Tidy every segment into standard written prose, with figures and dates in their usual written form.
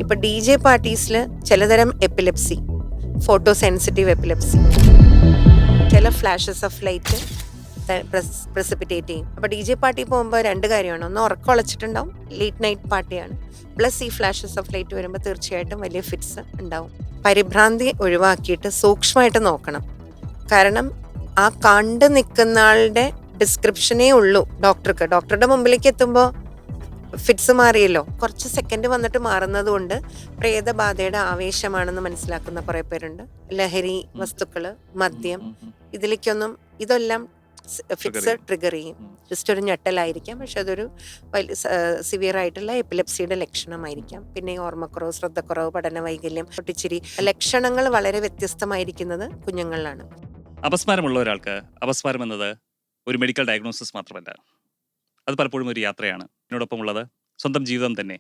ഇപ്പം D J പാർട്ടീസിൽ ചിലതരം epilepsy, photo sensitive epilepsy, ചില ഫ്ലാഷസ് ഓഫ് ലൈറ്റ് പ്രസിപ്പിറ്റേറ്റ് ചെയ്യും. അപ്പോൾ ഡി ജെ പാർട്ടി പോകുമ്പോൾ രണ്ട് കാര്യമാണ്. ഒന്ന് ഉറക്കം ഉളച്ചിട്ടുണ്ടാവും, ലേറ്റ് നൈറ്റ് പാർട്ടിയാണ്. പ്ലസ് ഈ ഫ്ലാഷസ് ഓഫ് ലൈറ്റ് വരുമ്പോൾ തീർച്ചയായിട്ടും വലിയ ഫിറ്റ്സ് ഉണ്ടാവും. പരിഭ്രാന്തി ഒഴിവാക്കിയിട്ട് സൂക്ഷ്മമായിട്ട് നോക്കണം. കാരണം ആ കണ്ട് നിൽക്കുന്ന ആളുടെ ഡിസ്ക്രിപ്ഷനേ ഉള്ളൂ ഡോക്ടറുടെ മുമ്പിലേക്ക് എത്തുമ്പോൾ ഫിറ്റ്സ് മാറിയല്ലോ, കുറച്ച് സെക്കൻഡ് വന്നിട്ട് മാറുന്നത് കൊണ്ട് പ്രേതബാധയുടെ ആവേശമാണെന്ന് മനസ്സിലാക്കുന്ന കുറെ പേരുണ്ട്. ലഹരി വസ്തുക്കള്, മദ്യം, ഇതെല്ലാം ഫിറ്റ്സ് ട്രിഗർ ചെയ്യും. ജസ്റ്റ് ഒരു ഞെട്ടലായിരിക്കാം, പക്ഷെ അതൊരു വലിയ സിവിയർ ആയിട്ടുള്ള എപ്പിലെപ്സിയുടെ ലക്ഷണമായിരിക്കാം. പിന്നെ ഓർമ്മക്കുറവ്, ശ്രദ്ധക്കുറവ്, പഠന വൈകല്യം, പൊട്ടിച്ചിരി, ലക്ഷണങ്ങൾ വളരെ വ്യത്യസ്തമായിരിക്കുന്നത് കുഞ്ഞുങ്ങളിലാണ്. അപസ്മാരമുള്ള ഒരാൾക്ക് അപസ്മാരം എന്നത് ഒരു മെഡിക്കൽ ഡയഗ്നോസിസ് മാത്രമല്ല, അത് പലപ്പോഴും ഒരു യാത്രയാണ്. ഇതിനോടൊപ്പം ഉള്ളത് സ്വന്തം ജീവിതം തന്നെ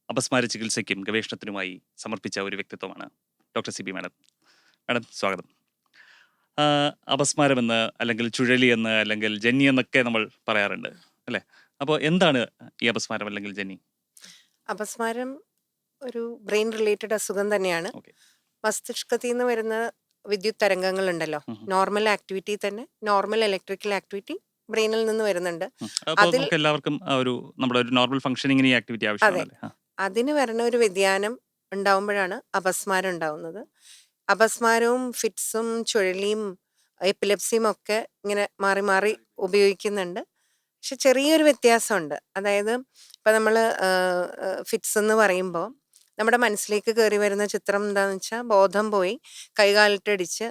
അപസ്മാര ചികിത്സയ്ക്കും ഗവേഷണത്തിനുമായി സമർപ്പിച്ച ഒരു വ്യക്തിത്വമാണ് ഡോക്ടർ സിബി മാഡം. മാഡം സ്വാഗതം. അപസ്മാരമെന്ന്, അല്ലെങ്കിൽ ചുഴലി എന്ന്, അല്ലെങ്കിൽ ജന്നി എന്നൊക്കെ നമ്മൾ പറയാറുണ്ട് അല്ലേ? അപ്പോൾ എന്താണ് ഈ അപസ്മാരം അല്ലെങ്കിൽ ജന്നി? അപസ്മാരം ഒരു ബ്രെയിൻ റിലേറ്റഡ് അസുഖം തന്നെയാണ്. മസ്തിഷ്കത്തിൽ നിന്ന് വരുന്ന വിദ്യുത് തരംഗങ്ങൾ ഉണ്ടല്ലോ, നോർമൽ ആക്ടിവിറ്റി തന്നെ, നോർമൽ ഇലക്ട്രിക്കൽ ആക്ടിവിറ്റി ബ്രെയിനിൽ നിന്ന് വരുന്നുണ്ട്. അതിൽ എല്ലാവർക്കും ഒരു നമ്മുടെ ഒരു നോർമൽ ഫംഗ്ഷനിങ്ങിന് ഈ ആക്ടിവിറ്റി ആവശ്യമാണ്. അതിന് വരുന്ന ഒരു വ്യതിയാനം ഉണ്ടാവുമ്പോഴാണ് അപസ്മാരം ഉണ്ടാവുന്നത്. അപസ്മാരവും ഫിറ്റ്സും ചുഴലിയും എപ്പിലെപ്സിയും ഒക്കെ ഇങ്ങനെ മാറി മാറി ഉപയോഗിക്കുന്നുണ്ട്. പക്ഷെ ചെറിയൊരു വ്യത്യാസമുണ്ട്. അതായത് ഇപ്പം നമ്മൾ ഫിറ്റ്സ് എന്ന് പറയുമ്പോൾ നമ്മുടെ മനസ്സിലേക്ക് കയറി വരുന്ന ചിത്രം എന്താണെന്ന് വെച്ചാൽ, ബോധം പോയി കൈകാലിട്ടടിച്ച്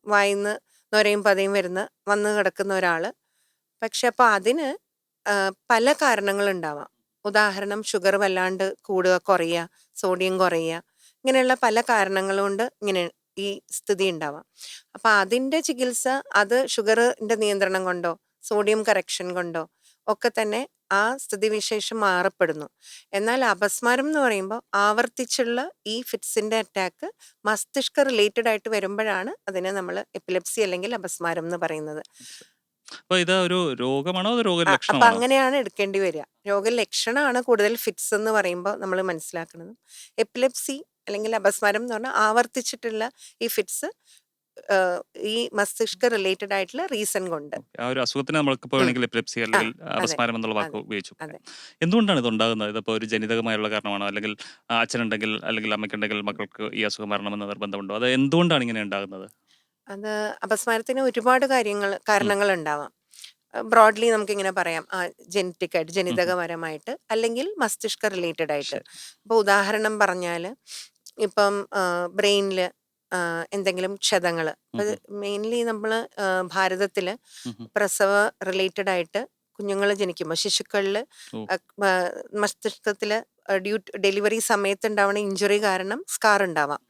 വായിന്ന് നൊരയും പതയും വന്ന് കിടക്കുന്ന ഒരാൾ. പക്ഷെ അപ്പോൾ അതിന് പല കാരണങ്ങളുണ്ടാവാം. ഉദാഹരണം, ഷുഗർ വല്ലാണ്ട് കൂടുക, കുറയുക, സോഡിയം കുറയുക, ഇങ്ങനെയുള്ള പല കാരണങ്ങൾ കൊണ്ട് ഇങ്ങനെ ഈ സ്ഥിതി ഉണ്ടാവാം. അപ്പം അതിൻ്റെ ചികിത്സ അത് ഷുഗറിൻ്റെ നിയന്ത്രണം കൊണ്ടോ സോഡിയം കറക്ഷൻ കൊണ്ടോ ഒക്കെ തന്നെ ആ സ്ഥിതിവിശേഷം മാറപ്പെടുന്നു. എന്നാൽ അപസ്മാരം എന്ന് പറയുമ്പോൾ ആവർത്തിച്ചുള്ള ഈ ഫിറ്റ്സിൻ്റെ അറ്റാക്ക് മസ്തിഷ്ക റിലേറ്റഡ് ആയിട്ട് വരുമ്പോഴാണ് അതിനെ നമ്മൾ എപ്പിലെപ്സി അല്ലെങ്കിൽ അപസ്മാരം എന്ന് പറയുന്നത്. അപ്പോൾ ഇത് ഒരു രോഗമാണോ, അപ്പൊ രോഗലക്ഷണമാണോ? അങ്ങനെയാണ് എടുക്കേണ്ടി വരിക. രോഗലക്ഷണമാണ് കൂടുതൽ ഫിറ്റ്സ് എന്ന് പറയുമ്പോൾ നമ്മൾ മനസ്സിലാക്കുന്നത്. എപ്പിലെപ്സി അല്ലെങ്കിൽ അപസ്മാരം എന്ന് പറഞ്ഞാൽ ആവർത്തിച്ചിട്ടുള്ള ഈ ഫിറ്റ്സ് ഈ മസ്തിഷ്ക റിലേറ്റഡ് ആയിട്ടുള്ള റീസൺ കൊണ്ട്. ആ ഒരു അസുഖത്തിന് നമ്മൾക്ക് വേണമെങ്കിൽ എപ്പിലെപ്സി അല്ലെങ്കിൽ അപസ്മാരം എന്നുള്ള വാക്ക് ഉപയോഗിച്ചു. എന്തുകൊണ്ടാണ് ഇത് ഉണ്ടാകുന്നത്? ഇതിപ്പോൾ ഒരു ജനിതകമായുള്ള കാരണമാണോ, അല്ലെങ്കിൽ അച്ഛനുണ്ടെങ്കിൽ അല്ലെങ്കിൽ അമ്മയ്ക്കുണ്ടെങ്കിൽ മക്കൾക്ക് ഈ അസുഖം വരണമെന്ന് നിർബന്ധമുണ്ടോ? അത് എന്തുകൊണ്ടാണ് ഇങ്ങനെ ഉണ്ടാകുന്നത്? അത് അപസ്മാരത്തിന് ഒരുപാട് കാരണങ്ങൾ ഉണ്ടാവാം. ബ്രോഡ്ലി നമുക്കിങ്ങനെ പറയാം, ജനറ്റിക് ആയിട്ട്, ജനിതകപരമായിട്ട്, അല്ലെങ്കിൽ മസ്തിഷ്ക റിലേറ്റഡ് ആയിട്ട്. ഇപ്പോൾ ഉദാഹരണം പറഞ്ഞാൽ, ഇപ്പം ബ്രെയിനിൽ എന്തെങ്കിലും ക്ഷതങ്ങൾ, മെയിൻലി നമ്മൾ ഭാരതത്തിൽ പ്രസവ റിലേറ്റഡ് ആയിട്ട് കുഞ്ഞുങ്ങൾ ജനിക്കുമ്പോൾ ശിശുക്കളിൽ മസ്തിഷ്കത്തിൽ ഡെലിവറി സമയത്ത് ഉണ്ടാവുന്ന ഇഞ്ചുറി കാരണം സ്കാർ ഉണ്ടാവാം.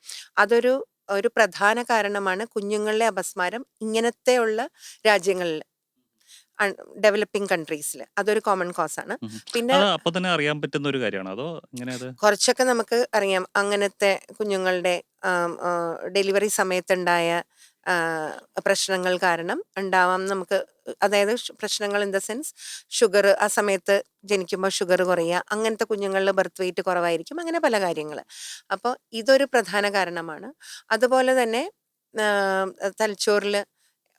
ഒരു പ്രധാന കാരണമാണ് കുഞ്ഞുങ്ങളിലെ അപസ്മാരം ഇങ്ങനത്തെയുള്ള രാജ്യങ്ങളിൽ, ഡെവലപ്പിംഗ് കൺട്രീസിൽ അതൊരു കോമൺ കോസ് ആണ്. പിന്നെ അപ്പൊ തന്നെ അറിയാൻ പറ്റുന്ന ഒരു കാര്യമാണ്, അതോ കുറച്ചൊക്കെ നമുക്ക് അറിയാം. അങ്ങനത്തെ കുഞ്ഞുങ്ങളുടെ ഡെലിവറി സമയത്തുണ്ടായ പ്രശ്നങ്ങൾ കാരണം ഉണ്ടാവാം നമുക്ക്. അതായത് പ്രശ്നങ്ങൾ ഇൻ ദ സെൻസ്, ഷുഗർ ആ സമയത്ത് ജനിക്കുമ്പോൾ ഷുഗർ കുറയുക, അങ്ങനത്തെ കുഞ്ഞുങ്ങളിൽ ബർത്ത് വെയിറ്റ് കുറവായിരിക്കും, അങ്ങനെ പല കാര്യങ്ങൾ. അപ്പോൾ ഇതൊരു പ്രധാന കാരണമാണ്. അതുപോലെ തന്നെ തലച്ചോറിൽ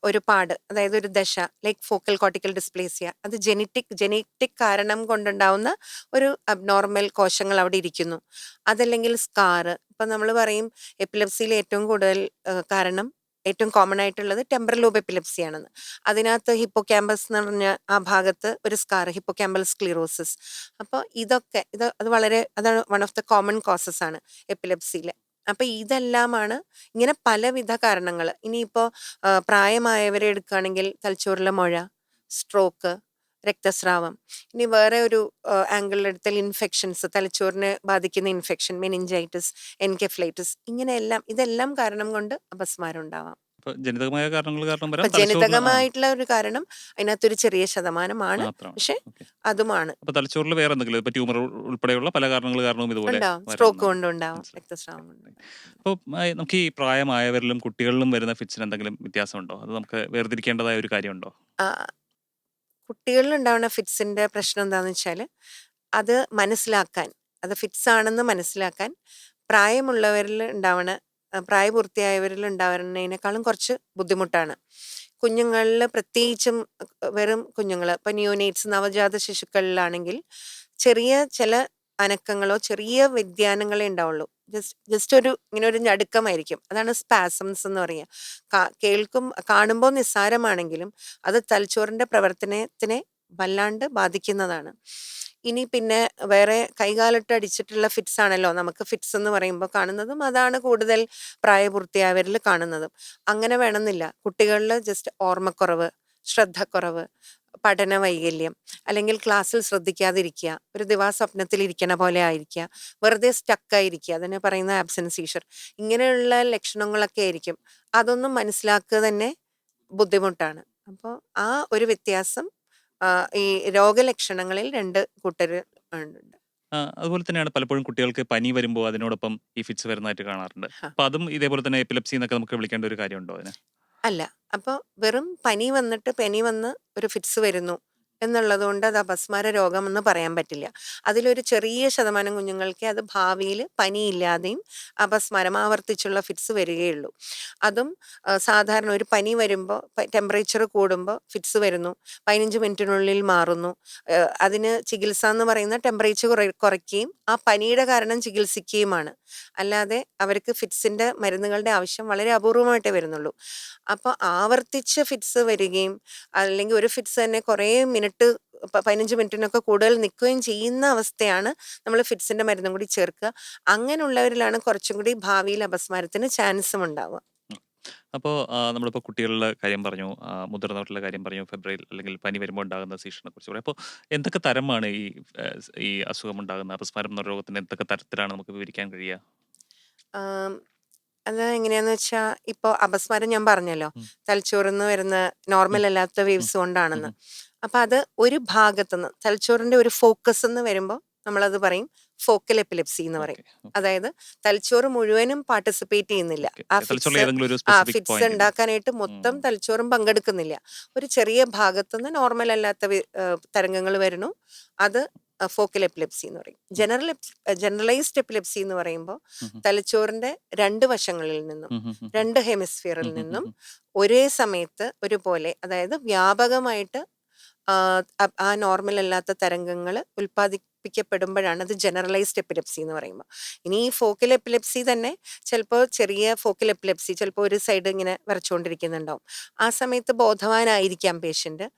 ഒരു പാട്, അതായത് ഒരു ദശ, ലൈക്ക് ഫോക്കൽ കോർട്ടിക്കൽ ഡിസ്പ്ലേസിയ, അത് ജനറ്റിക് കാരണം കൊണ്ടുണ്ടാവുന്ന ഒരു അബ്നോർമൽ കോശങ്ങൾ അവിടെ ഇരിക്കുന്നു. അതല്ലെങ്കിൽ സ്കാറ്. ഇപ്പം നമ്മൾ പറയും എപ്പിലെപ്സിയിൽ ഏറ്റവും കൂടുതൽ കാരണം, ഏറ്റവും കോമൺ ആയിട്ടുള്ളത് ടെമ്പറൽ ലോബ് എപ്പിലെപ്സി ആണെന്ന്. അതിനകത്ത് ഹിപ്പോക്യാമ്പസ് എന്ന് പറഞ്ഞ ആ ഭാഗത്ത് ഒരു സ്കാർ, ഹിപ്പോക്യാമ്പൽ സ്ക്ലീറോസിസ്. അപ്പോൾ അതാണ് one of the common causes ആണ് എപ്പിലെപ്സിയിൽ. അപ്പം ഇതെല്ലാമാണ് ഇങ്ങനെ പലവിധ കാരണങ്ങൾ. ഇനിയിപ്പോൾ പ്രായമായവരെ എടുക്കുകയാണെങ്കിൽ തലച്ചോറിലെ മുഴ, സ്ട്രോക്ക്, രക്തസ്രാവം. ഇനി വേറെ ഒരു ആംഗിളിലെടുത്താൽ ഇൻഫെക്ഷൻസ്, തലച്ചോറിനെ ബാധിക്കുന്ന ഇൻഫെക്ഷൻ, മെനിഞ്ചൈറ്റിസ്, എൻകെഫലൈറ്റിസ്, ഇതെല്ലാം കാരണം കൊണ്ട് അപസ്മാരം ഉണ്ടാവാം. ജനിതകമായ കാരണങ്ങൾ കാരണം ജനിതകമായിട്ടുള്ള ഒരു കാരണം അതിനകത്തൊരു ചെറിയ ശതമാനമാണ്, പക്ഷെ അതുമാണ്. തലച്ചോറിൽ വേറെ എന്തെങ്കിലും ട്യൂമർ ഉൾപ്പെടെയുള്ള പല കാരണങ്ങൾ കാരണവും ഇതുപോലെ സ്ട്രോക്ക് കൊണ്ടുണ്ടാവും, രക്തസ്രാവം കൊണ്ട്. അപ്പോൾ നമുക്ക് ഈ പ്രായമായവരിലും കുട്ടികളിലും വരുന്ന ഫിറ്റ്സിന് എന്തെങ്കിലും വ്യത്യാസമുണ്ടോ? അത് നമുക്ക് വേർതിരിക്കേണ്ടതായ ഒരു കാര്യമുണ്ടോ? കുട്ടികളിൽ ഉണ്ടാവുന്ന ഫിറ്റ്സിന്റെ പ്രശ്നം എന്താണെന്ന് വെച്ചാൽ, അത് മനസ്സിലാക്കാൻ, അത് ഫിറ്റ്സ് ആണെന്ന് മനസ്സിലാക്കാൻ പ്രായമുള്ളവരിൽ ഉണ്ടാവണ പ്രായപൂർത്തിയായവരിൽ ഉണ്ടാവുന്നതിനേക്കാളും കുറച്ച് ബുദ്ധിമുട്ടാണ്. കുഞ്ഞുങ്ങളിൽ പ്രത്യേകിച്ചും വെറും കുഞ്ഞുങ്ങൾ ഇപ്പം ന്യൂനേറ്റ്സ് നവജാത ശിശുക്കളിലാണെങ്കിൽ ചെറിയ ചില അനക്കങ്ങളോ ചെറിയ വ്യതിയാനങ്ങളേ ഉണ്ടാവുള്ളൂ. ജസ്റ്റ് ഒരു ഇങ്ങനെ ഒരു ഞടുക്കമായിരിക്കും. അതാണ് സ്പാസംസ് എന്ന് പറയുക. കാണുമ്പോൾ നിസ്സാരമാണെങ്കിലും അത് തലച്ചോറിന്റെ പ്രവർത്തനത്തിനെ വല്ലാണ്ട് ബാധിക്കുന്നതാണ്. ഇനി പിന്നെ വേറെ കൈകാലിട്ട് അടിച്ചിട്ടുള്ള ഫിറ്റ്സ് ആണല്ലോ നമുക്ക് ഫിറ്റ്സ് എന്ന് പറയുമ്പോൾ കാണുന്നതും അതാണ് കൂടുതൽ പ്രായപൂർത്തിയായവരിൽ കാണുന്നതും. അങ്ങനെ വേണമെന്നില്ല. കുട്ടികളിൽ ജസ്റ്റ് ഓർമ്മക്കുറവ്, ശ്രദ്ധക്കുറവ്, പഠന വൈകല്യം, അല്ലെങ്കിൽ ക്ലാസ്സിൽ ശ്രദ്ധിക്കാതിരിക്കുക, ഒരു ദിവാസ്വപ്നത്തിൽ ഇരിക്കണ പോലെ ആയിരിക്കുക, വെറുതെ സ്റ്റക്കായിരിക്കുക, അതിനെ പറയുന്ന ആബ്സെൻസ് സീഷർ, ഇങ്ങനെയുള്ള ലക്ഷണങ്ങളൊക്കെ ആയിരിക്കും. അതൊന്നും മനസ്സിലാക്കുക തന്നെ ബുദ്ധിമുട്ടാണ്. അപ്പോൾ ആ ഒരു വ്യത്യാസം ഈ രോഗലക്ഷണങ്ങളിൽ 2 കൂട്ടര് ഉണ്ട്. അതുപോലെ തന്നെയാണ് പലപ്പോഴും കുട്ടികൾക്ക് പനി വരുമ്പോൾ അതിനോടൊപ്പം ഈ ഫിറ്റ്സ് വരുന്നതായിട്ട് കാണാറുണ്ട്. ഹ. അപ്പൊ അതും ഇതേപോലെ തന്നെ എപ്പിലെപ്സി എന്നൊക്കെ നമുക്ക് വിളിക്കേണ്ട ഒരു കാര്യമുണ്ടോ അതിന്? അല്ല. അപ്പോൾ വെറും പനി വന്ന് ഒരു ഫിറ്റ്സ് വരുന്നു എന്നുള്ളതുകൊണ്ട് അത് അപസ്മാര രോഗമെന്ന് പറയാൻ പറ്റില്ല. അതിലൊരു ചെറിയ ശതമാനം കുഞ്ഞുങ്ങൾക്കേ അത് ഭാവിയിൽ പനിയില്ലാതെയും അപസ്മാരം ആവർത്തിച്ചുള്ള ഫിറ്റ്സ് വരികയുള്ളൂ. അതും സാധാരണ ഒരു പനി വരുമ്പോൾ ടെമ്പറേച്ചർ കൂടുമ്പോൾ ഫിറ്റ്സ് വരുന്നു. 15 മിനിറ്റിനുള്ളിൽ മാറുന്നു. അതിന് ചികിത്സ എന്ന് പറയുന്ന ടെമ്പറേച്ചർ കുറയ്ക്കുകയും ആ പനിയുടെ കാരണം ചികിത്സിക്കുകയുമാണ്. അല്ലാതെ അവർക്ക് ഫിറ്റ്സിന്റെ മരുന്നുകളുടെ ആവശ്യം വളരെ അപൂർവമായിട്ടേ വരുന്നുള്ളൂ. അപ്പോൾ ആവർത്തിച്ച് ഫിറ്റ്സ് വരികയും അല്ലെങ്കിൽ ഒരു ഫിറ്റ്സ് തന്നെ കുറേ 15 മിനിറ്റിനൊക്കെ കൂടുതൽ നിൽക്കുകയും ചെയ്യുന്ന അവസ്ഥയാണ് നമ്മൾ ഫിറ്റ്സിന്റെ മരുന്നും കൂടി ചേർക്കുക. അങ്ങനെയുള്ളവരിലാണ് കുറച്ചും കൂടി ഭാവിയിൽ അപസ്മാരത്തിന് ചാൻസും ഉണ്ടാവുക. അപ്പോൾ നമ്മളിപ്പോൾ കുട്ടികളുടെ കാര്യം പറഞ്ഞു, മുതിർന്നവരുടെ കാര്യം പറഞ്ഞു, ഫെബ്രുവരി അല്ലെങ്കിൽ പനി വരുമ്പോൾ ഉണ്ടാകുന്ന സീഷനെ കുറിച്ച് പറയും. അപ്പോൾ എന്തൊക്കെ തരമാണ് ഈ അസുഖം ഉണ്ടാകുന്ന അപസ്മാരം എന്ന രോഗത്തിന് എന്തൊക്കെ തരത്തിലാണ് നമുക്ക് വിവരിക്കാൻ കഴിയുക? ആം, അത് എങ്ങനെയാന്ന് വെച്ചാൽ ഇപ്പോൾ അപസ്മാരം ഞാൻ പറഞ്ഞല്ലോ, ഉം. തലച്ചോറിന്ന് വരുന്ന ഉം. നോർമൽ അല്ലാത്ത ഉം. വേവ്സ് കൊണ്ടാണെന്ന്. ഉം. അപ്പൊ അത് ഒരു ഭാഗത്തുനിന്ന് തലച്ചോറിന്റെ ഒരു ഫോക്കസ് എന്ന് വരുമ്പോൾ നമ്മളത് പറയും ഫോക്കൽ എപ്പിലെപ്സി എന്ന് ഓക്കെ. പറയും. അതായത് തലച്ചോറ് മുഴുവനും പാർട്ടിസിപ്പേറ്റ് ചെയ്യുന്നില്ല. ഓക്കെ. ആ തലച്ചോറിലെ ഫിറ്റ്സ് ഏതെങ്കിലും ഒരു സ്പെസിഫിക് ഫിറ്റ്സ് പോയിന്റിൽ. ഉണ്ടാക്കാനായിട്ട് മൊത്തം തലച്ചോറും പങ്കെടുക്കുന്നില്ല. ഒരു ചെറിയ ഭാഗത്തുനിന്ന് നോർമൽ അല്ലാത്ത തരംഗങ്ങൾ വരുന്നു. അത് ഫോക്കൽ എപ്പിലെപ്സി എന്ന് പറയും. ജനറലൈസ്ഡ് എപ്പിലെപ്സി എന്ന് പറയുമ്പോൾ തലച്ചോറിന്റെ 2 വശങ്ങളിൽ നിന്നും 2 ഹെമിസ്ഫിയറിൽ നിന്നും ഒരേ സമയത്ത് ഒരുപോലെ, അതായത് വ്യാപകമായിട്ട് ആ നോർമൽ അല്ലാത്ത തരംഗങ്ങൾ ഉൽപ്പാദിപ്പിക്കപ്പെടുമ്പോഴാണ് അത് ജനറലൈസ്ഡ് എപ്പിലെപ്സി എന്ന് പറയുമ്പോൾ. ഇനി ഈ ഫോക്കൽ എപ്പിലെപ്സി തന്നെ ചിലപ്പോൾ ചെറിയ ഫോക്കൽ എപ്പിലെപ്സി ചിലപ്പോൾ ഒരു സൈഡ് ഇങ്ങനെ വരച്ചുകൊണ്ടിരിക്കുന്നുണ്ടാവും. ആ സമയത്ത് ബോധവാനായിരിക്കാം പേഷ്യന്റ്.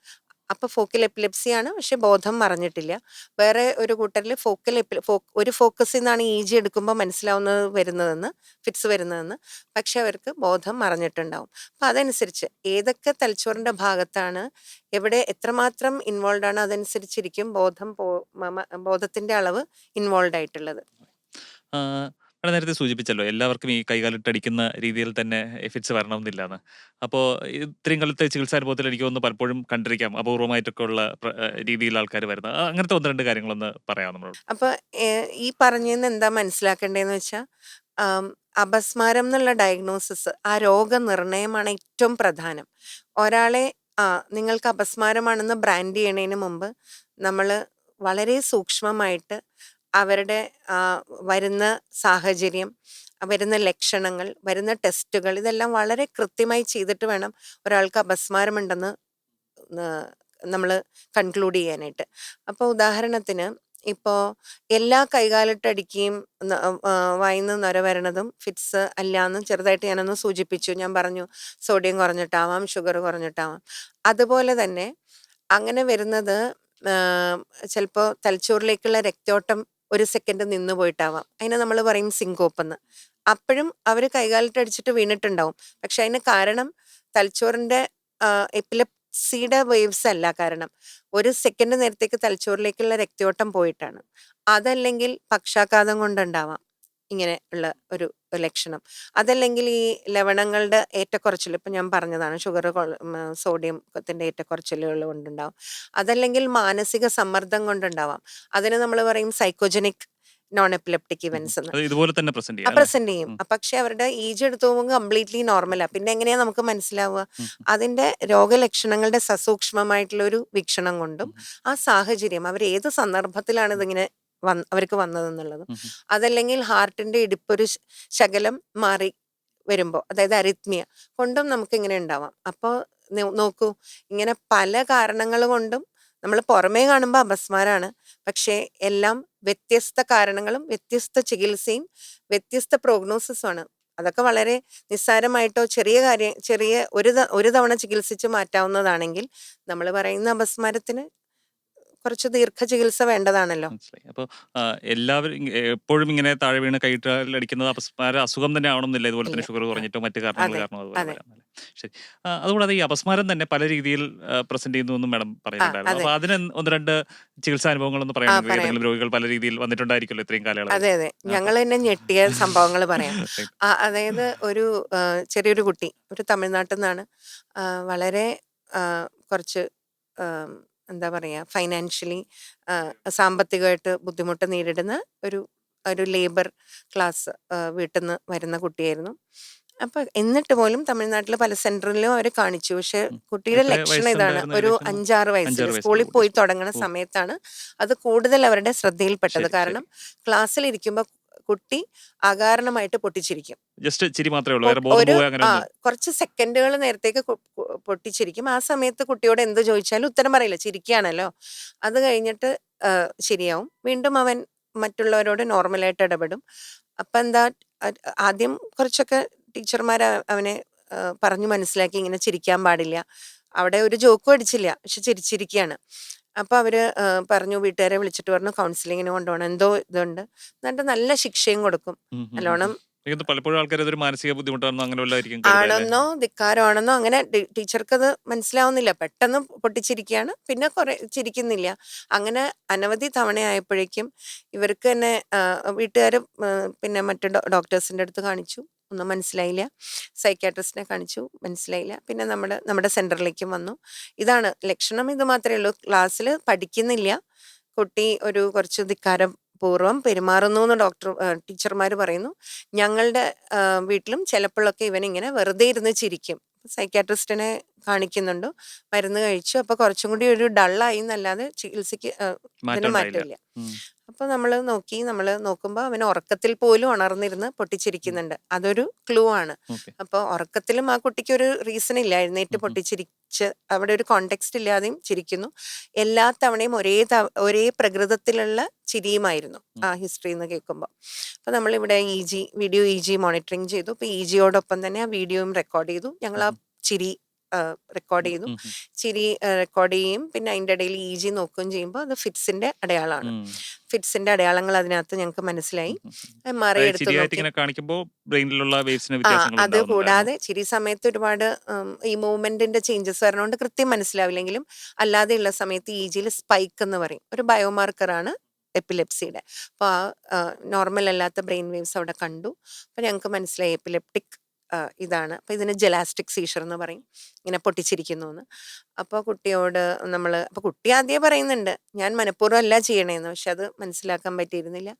അപ്പൊ ഫോക്കൽ എപ്പിലെപ്സി ആണ്, പക്ഷെ ബോധം മറഞ്ഞിട്ടില്ല. വേറെ ഒരു കൂട്ടരിൽ ഒരു ഫോക്കസിൽ നിന്നാണ് EG എടുക്കുമ്പോൾ മനസ്സിലാവുന്നത് ഫിറ്റ്സ് വരുന്നതെന്ന്, പക്ഷെ അവർക്ക് ബോധം മറഞ്ഞിട്ടുണ്ടാവും. അപ്പൊ അതനുസരിച്ച് ഏതൊക്കെ തലച്ചോറിന്റെ ഭാഗത്താണ് എവിടെ എത്രമാത്രം ഇൻവോൾവ് ആണ് അതനുസരിച്ചിരിക്കും ബോധത്തിന്റെ അളവ് ഇൻവോൾവ് ആയിട്ടുള്ളത്. അവിടെ നേരത്തെ സൂചിപ്പിച്ചല്ലോ എല്ലാവർക്കും ഈ കൈകാലിട്ടടിക്കുന്ന രീതിയിൽ തന്നെ ഫിറ്റ്സ് വരണമെന്നില്ലാന്ന്. അപ്പോൾ ഇത്രയും കാലത്തെ ചികിത്സാനുഭവത്തിൽ എനിക്ക് തോന്നുന്നു പലപ്പോഴും കണ്ടിരിക്കാം അപൂർവമായിട്ടൊക്കെ ഉള്ള രീതിയിൽ ആൾക്കാർ വരുന്നത്. അങ്ങനത്തെ 1-2 കാര്യങ്ങളൊന്ന് പറയാം നമ്മളോട്. അപ്പൊ ഈ പറഞ്ഞതിന് എന്താ മനസ്സിലാക്കേണ്ടതെന്ന് വെച്ചാൽ അപസ്മാരം എന്നുള്ള ഡയഗ്നോസിസ്, ആ രോഗനിർണയമാണ് ഏറ്റവും പ്രധാനം. ഒരാളെ നിങ്ങൾക്ക് അപസ്മാരമാണെന്ന് ബ്രാൻഡ് ചെയ്യണതിന് മുമ്പ് നമ്മൾ വളരെ സൂക്ഷ്മമായിട്ട് അവരുടെ വരുന്ന സാഹചര്യം, വരുന്ന ലക്ഷണങ്ങൾ, വരുന്ന ടെസ്റ്റുകൾ, ഇതെല്ലാം വളരെ കൃത്യമായി ചെയ്തിട്ട് വേണം ഒരാൾക്ക് അപസ്മാരമുണ്ടെന്ന് നമ്മൾ കൺക്ലൂഡ് ചെയ്യാനായിട്ട്. അപ്പോൾ ഉദാഹരണത്തിന് ഇപ്പോൾ എല്ലാ കൈകാലിട്ടടിക്കുകയും വായിന്ന് നൊര വരണതും ഫിറ്റ്സ് അല്ലാന്ന് ചെറുതായിട്ട് ഞാനൊന്ന് സൂചിപ്പിച്ചു. ഞാൻ പറഞ്ഞു സോഡിയം കുറഞ്ഞിട്ടാവാം, ഷുഗർ കുറഞ്ഞിട്ടാവാം. അതുപോലെ തന്നെ അങ്ങനെ വരുന്നത് ചിലപ്പോൾ തലച്ചോറിലേക്കുള്ള രക്തോട്ടം ഒരു സെക്കൻഡ് നിന്ന് പോയിട്ടാവാം. അതിനെ നമ്മൾ പറയും സിങ്കോപ്പ് എന്ന്. അപ്പോഴും അവർ കൈകാലിട്ടടിച്ചിട്ട് വീണിട്ടുണ്ടാവും. പക്ഷെ അതിന് കാരണം തലച്ചോറിന്റെ എപ്പിലെപ്സിയുടെ വേവ്സ് അല്ല കാരണം. ഒരു സെക്കൻഡ് നേരത്തേക്ക് തലച്ചോറിലേക്കുള്ള രക്തയോട്ടം പോയിട്ടാണ്. അതല്ലെങ്കിൽ പക്ഷാഘാതം കൊണ്ടുണ്ടാവാം ഇങ്ങനെ ഉള്ള ഒരു ലക്ഷണം. അതല്ലെങ്കിൽ ഈ ലവണങ്ങളുടെ ഏറ്റക്കുറച്ചിൽ, ഇപ്പം ഞാൻ പറഞ്ഞതാണ് ഷുഗർ സോഡിയത്തിന്റെ ഏറ്റക്കുറച്ചിലുകൾ കൊണ്ടുണ്ടാവാം. അതല്ലെങ്കിൽ മാനസിക സമ്മർദ്ദം കൊണ്ടുണ്ടാവാം. അതിന് നമ്മൾ പറയും സൈക്കോജനിക് നോൺ എപ്പിലെപ്റ്റിക് ഇവന്റ്സ് എന്ന്. അത് ഇതുപോലെ തന്നെ പ്രസന്റ് ചെയ്യാം. പ്രസന്റ് ചെയ്യും. പക്ഷെ അവരുടെ EG എടുത്തു പോകുമ്പോൾ കംപ്ലീറ്റ്ലി നോർമലാ. പിന്നെ എങ്ങനെയാ നമുക്ക് മനസ്സിലാവുക? അതിന്റെ രോഗലക്ഷണങ്ങളുടെ സസൂക്ഷ്മമായിട്ടുള്ള ഒരു വീക്ഷണം കൊണ്ടും ആ സാഹചര്യം അവർ ഏത് സന്ദർഭത്തിലാണ് ഇതിങ്ങനെ അവർക്ക് വന്നതെന്നുള്ളതും. ഉം, ഉം. അതല്ലെങ്കിൽ ഹാർട്ടിന്റെ ഇടിപ്പൊരു ശകലം മാറി വരുമ്പോൾ, അതായത് അരിത്മിയ കൊണ്ടും നമുക്ക് ഇങ്ങനെ ഉണ്ടാവാം. അപ്പോൾ നോക്കൂ, ഇങ്ങനെ പല കാരണങ്ങൾ കൊണ്ടും നമ്മൾ പുറമേ കാണുമ്പോൾ അപസ്മാരാണ്. പക്ഷേ എല്ലാം വ്യത്യസ്ത കാരണങ്ങളും വ്യത്യസ്ത ചികിത്സയും വ്യത്യസ്ത പ്രോഗ്നോസിസും ആണ്. അതൊക്കെ വളരെ നിസ്സാരമായിട്ടോ ചെറിയ ഒരു തവണ ചികിത്സിച്ച് മാറ്റാവുന്നതാണെങ്കിൽ, നമ്മൾ പറയുന്ന അപസ്മാരത്തിന് കുറച്ച് ദീർഘ ചികിത്സ വേണ്ടതാണല്ലോ. മനസ്സിലായി. അപ്പോൾ എല്ലാവരും എപ്പോഴും ഇങ്ങനെ താഴെ വീണ് കൈയിട്ടടിക്കുന്നത് അപസ്മാര അസുഖം തന്നെ ആവണമെന്നില്ല. ഇതുപോലെ ഇല്ല. തന്നെ ഷുഗർ കുറഞ്ഞിട്ടോ മറ്റു കാരണങ്ങൾ അതെ, കാരണം അതുപോലെ അതെ. വരാം അല്ലേ? ശരി. അതുകൂടാതെ ഈ അപസ്മാരം തന്നെ പല രീതിയിൽ പ്രസന്റ് ചെയ്യുന്നു എന്നും മാഡം പറയുന്നുണ്ടായിരുന്നു. അതെ. അപ്പോൾ അതിന് ഒന്ന് രണ്ട് ചികിത്സാ അനുഭവങ്ങളൊന്ന് പറയാമെങ്കിൽ, പറയാം. ഏതെങ്കിലും രോഗികൾ പല രീതിയിൽ വന്നിട്ടുണ്ടായിരിക്കുമല്ലോ ഇത്രയും കാലയളവിൽ. അതെ, അതെ. ആ, ഞങ്ങൾ തന്നെ ഞെട്ടിയ സംഭവങ്ങൾ പറയാം. Right. അതായത് ഒരു ചെറിയൊരു കുട്ടി, ഒരു തമിഴ്നാട്ടിൽ നിന്നാണ്. വളരെ കുറച്ച് എന്താ പറയാ, ഫൈനാൻഷ്യലി സാമ്പത്തികമായിട്ട് ബുദ്ധിമുട്ട് നേരിടുന്ന ഒരു ഒരു ലേബർ ക്ലാസ് വീട്ടിൽ നിന്ന് വരുന്ന കുട്ടിയായിരുന്നു. അപ്പൊ എന്നിട്ട് പോലും തമിഴ്നാട്ടിൽ പല സെന്ററിലും അവർ കാണിച്ചു. പക്ഷെ കുട്ടിയുടെ എത്ര ലക്ഷണം ഇതാണ്. വയസ്സുണ്ടായിരുന്ന ഒരു ഏകദേശം? 5-6 വയസ്സിൽ 5-6 വയസ്സുള്ള സ്കൂളിൽ കുട്ടി. പോയി തുടങ്ങുന്ന ഓ, സമയത്താണ് അത് കൂടുതൽ അവരുടെ ശ്രദ്ധയിൽപ്പെട്ടത്. ശരി, ശരി. കാരണം ക്ലാസ്സിലിരിക്കുമ്പോൾ കുട്ടി അകാരണമായിട്ട് പൊട്ടിച്ചിരിക്കും. ജസ്റ്റ് ചിരി മാത്രമേ ഉള്ളൂ, വേറെ ഒരു ബോധം പോവുക അങ്ങനെ ഒന്നും? കുറച്ച് സെക്കൻഡുകൾ നേരത്തേക്ക് പൊട്ടിച്ചിരിക്കും. ആ സമയത്ത് കുട്ടിയോട് എന്ത് ചോദിച്ചാലും ഉത്തരം പറയില്ല, ചിരിക്കുകയാണല്ലോ. അത് കഴിഞ്ഞിട്ട് ശരിയാവും. വീണ്ടും അവൻ മറ്റുള്ളവരോട് നോർമലായിട്ട് ഇടപെടും. അപ്പം എന്താ, ആദ്യം കുറച്ചൊക്കെ ടീച്ചർമാർ അവനെ പറഞ്ഞു മനസ്സിലാക്കി, ഇങ്ങനെ ചിരിക്കാൻ പാടില്ല. അവിടെ ഒരു ജോക്കും അടിച്ചില്ല, പക്ഷെ ചിരിച്ചിരിക്കുകയാണ്. അപ്പൊ അവര് പറഞ്ഞു, വീട്ടുകാരെ വിളിച്ചിട്ട് പറഞ്ഞു കൗൺസിലിങ്ങിന് കൊണ്ടുപോകണം, എന്തോ ഇതുണ്ട്. എന്നിട്ട് നല്ല ശിക്ഷയും കൊടുക്കും. നല്ലോണം എനിക്ക് പലപ്പോഴും ആൾക്കാർ അതൊരു മാനസിക ബുദ്ധിമുട്ടാണെന്നോ അങ്ങനെ വല്ലതായിരിക്കും കരുതുക അല്ലേ? ആണെന്നോ ധിക്കാരമാണെന്നോ അങ്ങനെ ടീച്ചർക്കത് മനസ്സിലാവുന്നില്ല. പെട്ടെന്ന് പൊട്ടിച്ചിരിക്കുകയാണ്, പിന്നെ കുറെ ചിരിക്കുന്നില്ല. അങ്ങനെ അനവധി തവണയായപ്പോഴേക്കും ഇവർക്ക് തന്നെ വീട്ടുകാർ പിന്നെ മറ്റു ഡോക്ടേഴ്സിൻ്റെ അടുത്ത് കാണിച്ചു, ഒന്നും മനസ്സിലായില്ല. സൈക്യാട്രിസ്റ്റിനെ കാണിച്ചു, മനസ്സിലായില്ല. പിന്നെ നമ്മുടെ സെന്ററിലേക്കും വന്നു. ഇതാണ് ലക്ഷണം, ഇത് മാത്രമേ ഉള്ളൂ. ക്ലാസ്സിൽ പഠിക്കുന്നില്ല, കുട്ടി ഒരു കുറച്ച് ധിക്കാരപൂർവ്വം പെരുമാറുന്നു എന്ന് ടീച്ചർമാർ പറയുന്നു. ഞങ്ങളുടെ വീട്ടിലും ചിലപ്പോഴൊക്കെ ഇവനിങ്ങനെ വെറുതെ ഇരുന്ന് ചിരിക്കും. സൈക്യാട്രിസ്റ്റിനെ കാണിക്കുന്നുണ്ട്, മരുന്ന് കഴിച്ചു. അപ്പൊ കുറച്ചും കൂടി ഒരു ഡള്ളായി എന്നല്ലാതെ ചികിത്സയ്ക്ക് ഇതിന് മാറ്റം ഉണ്ടായില്ല. മാറ്റമില്ല. അപ്പൊ നമ്മൾ നോക്കുമ്പോൾ അവൻ ഉറക്കത്തിൽ പോലും ഉണർന്നിരുന്ന് പൊട്ടിച്ചിരിക്കുന്നുണ്ട്. അതൊരു ക്ലൂ ആണ്. ഓക്കെ. അപ്പോൾ ഉറക്കത്തിലും ആ കുട്ടിക്ക് ഒരു റീസൺ ഇല്ല, എഴുന്നേറ്റ് പൊട്ടിച്ചിരിച്ച് അവിടെ ഒരു കോണ്ടെക്സ്റ്റ് ഇല്ലാതെയും ചിരിക്കുന്നു. എല്ലാ തവണയും ഒരേ പ്രകൃതത്തിലുള്ള ചിരിയുമായിരുന്നു ആ ഹിസ്റ്ററി എന്ന് കേൾക്കുമ്പോൾ. അപ്പോൾ നമ്മളിവിടെ വീഡിയോ മോണിറ്ററിങ് ചെയ്തു. അപ്പോൾ ജിയോടൊപ്പം തന്നെ ആ വീഡിയോയും റെക്കോർഡ് ചെയ്തു. ഞങ്ങൾ ആ ചിരി റെക്കോർഡ് ചെയ്തു. ചിരി റെക്കോർഡ് ചെയ്യും, പിന്നെ അതിൻ്റെ ഇടയിൽ നോക്കുകയും ചെയ്യുമ്പോൾ അത് ഫിറ്റ്സിന്റെ അടയാളമാണ്. ഫിറ്റ്സിന്റെ അടയാളങ്ങൾ അതിനകത്ത് ഞങ്ങൾക്ക് മനസ്സിലായി. MRI എടുത്ത് ചിരിയായിട്ട് നോക്കി. ഇങ്ങനെ കാണിക്കുമ്പോൾ ബ്രെയിനിലുള്ള വേവ്സിന് വ്യത്യാസങ്ങൾ അത് ഉണ്ടാവുന്നുണ്ടായിരുന്നു. കൂടാതെ ചിരി സമയത്ത് ഒരുപാട് ഈ മൂവ്മെന്റിന്റെ ചേഞ്ചസ് വരണോണ്ട് കൃത്യം മനസ്സിലാവില്ലെങ്കിലും, അല്ലാതെയുള്ള സമയത്ത് ജിയിൽ സ്പൈക്ക് എന്ന് പറയും, ഒരു ബയോമാർക്കറാണ് എപ്പിലെപ്സിയുടെ. അപ്പോൾ ആ നോർമൽ അല്ലാത്ത ബ്രെയിൻ വേവ്സ് അവിടെ കണ്ടു. അപ്പോൾ ഞങ്ങൾക്ക് മനസ്സിലായി എപ്പിലെപ്റ്റിക് ഇതാണ്. അപ്പോൾ ഇതിന് ജെലാസ്റ്റിക് സീഷർ എന്ന് പറയും, ഇങ്ങനെ പൊട്ടിച്ചിരിക്കുന്നു എന്ന്. അപ്പോൾ കുട്ടിയോട് അപ്പോൾ കുട്ടി ആദ്യമേ പറയുന്നുണ്ട് ഞാൻ മനഃപൂർവ്വം അല്ല ചെയ്യണേന്ന്, പക്ഷെ അത് മനസ്സിലാക്കാൻ പറ്റിയിരുന്നില്ല.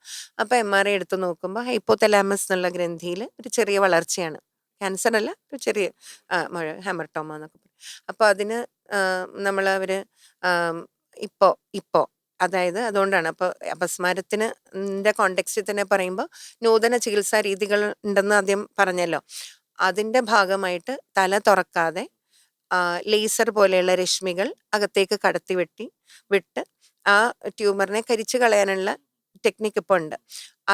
അപ്പോൾ MRI എടുത്ത് നോക്കുമ്പോൾ ഹൈപ്പോതലാമസ് എന്നുള്ള ഗ്രന്ഥിയിൽ ഒരു ചെറിയ വളർച്ചയാണ്. ക്യാൻസർ അല്ല, ഒരു ചെറിയ ഹെമർട്ടോമ എന്നൊക്കെ പറയും. അപ്പോൾ അതിന് അവര് ഇപ്പോ അതായത് അതുകൊണ്ടാണ്. അപ്പോൾ അപസ്മാരത്തിന് കോണ്ടെക്സ്റ്റിൽ തന്നെ പറയുമ്പോൾ നൂതന ചികിത്സാ രീതികൾ ഉണ്ടെന്ന് ആദ്യം പറഞ്ഞല്ലോ. അതിന്റെ ഭാഗമായിട്ട് തല തുറക്കാതെ ലേസർ പോലെയുള്ള രശ്മികൾ അകത്തേക്ക് വിട്ട് ആ ട്യൂമറിനെ കരിച്ചു കളയാനുള്ള ടെക്നിക്ക് ഇപ്പോൾ ഉണ്ട്.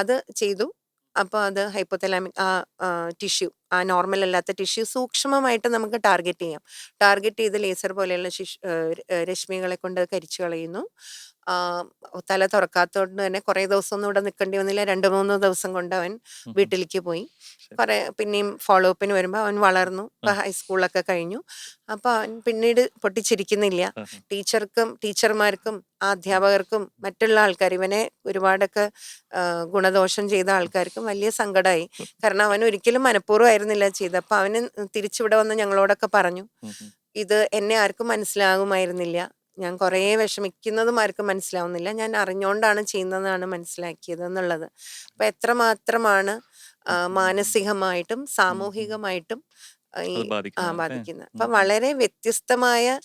അത് ചെയ്തു. അപ്പോൾ അത് ഹൈപ്പോതലാമിക് ടിഷ്യൂ, ആ നോർമൽ അല്ലാത്ത ടിഷ്യൂ സൂക്ഷ്മമായിട്ട് നമുക്ക് ടാർഗറ്റ് ചെയ്ത് ലേസർ പോലെയുള്ള രശ്മികളെ കൊണ്ട് കരിച്ചു കളയുന്നു. തല തുറക്കാത്തതുകൊണ്ട് തന്നെ കുറേ ദിവസമൊന്നും ഇവിടെ നിൽക്കേണ്ടി വന്നില്ല. 2-3 ദിവസം കൊണ്ട് അവൻ വീട്ടിലേക്ക് പോയി. പിന്നെയും ഫോളോ അപ്പിന് വരുമ്പോൾ അവൻ വളർന്നു, ഇപ്പൊ ഹൈസ്കൂളൊക്കെ കഴിഞ്ഞു. അപ്പൊ അവൻ പിന്നീട് പൊട്ടിച്ചിരിക്കുന്നില്ല. ടീച്ചർമാർക്കും അധ്യാപകർക്കും മറ്റുള്ള ആൾക്കാർ, ഇവനെ ഒരുപാടൊക്കെ ഗുണദോഷം ചെയ്ത ആൾക്കാർക്കും വലിയ സങ്കടമായി. കാരണം അവൻ ഒരിക്കലും മനഃപൂർവ്വമായിരുന്നില്ല ചെയ്തത്. അപ്പൊ അവന് തിരിച്ചിവിടെ വന്ന് ഞങ്ങളോടൊക്കെ പറഞ്ഞു, ഇത് എന്നെ ആർക്കും മനസ്സിലാകുമായിരുന്നില്ല, ഞാൻ കുറേ വിഷമിക്കുന്നതും ആർക്കും മനസ്സിലാവുന്നില്ല, ഞാൻ അറിഞ്ഞുകൊണ്ടാണ് ചെയ്യുന്നതാണ് മനസ്സിലാക്കിയത് എന്നുള്ളത്. അപ്പൊ എത്രമാത്രമാണ് മാനസികമായിട്ടും സാമൂഹികമായിട്ടും ഈ ബാധിക്കുന്നത്. അപ്പൊ വളരെ വ്യത്യസ്തമായ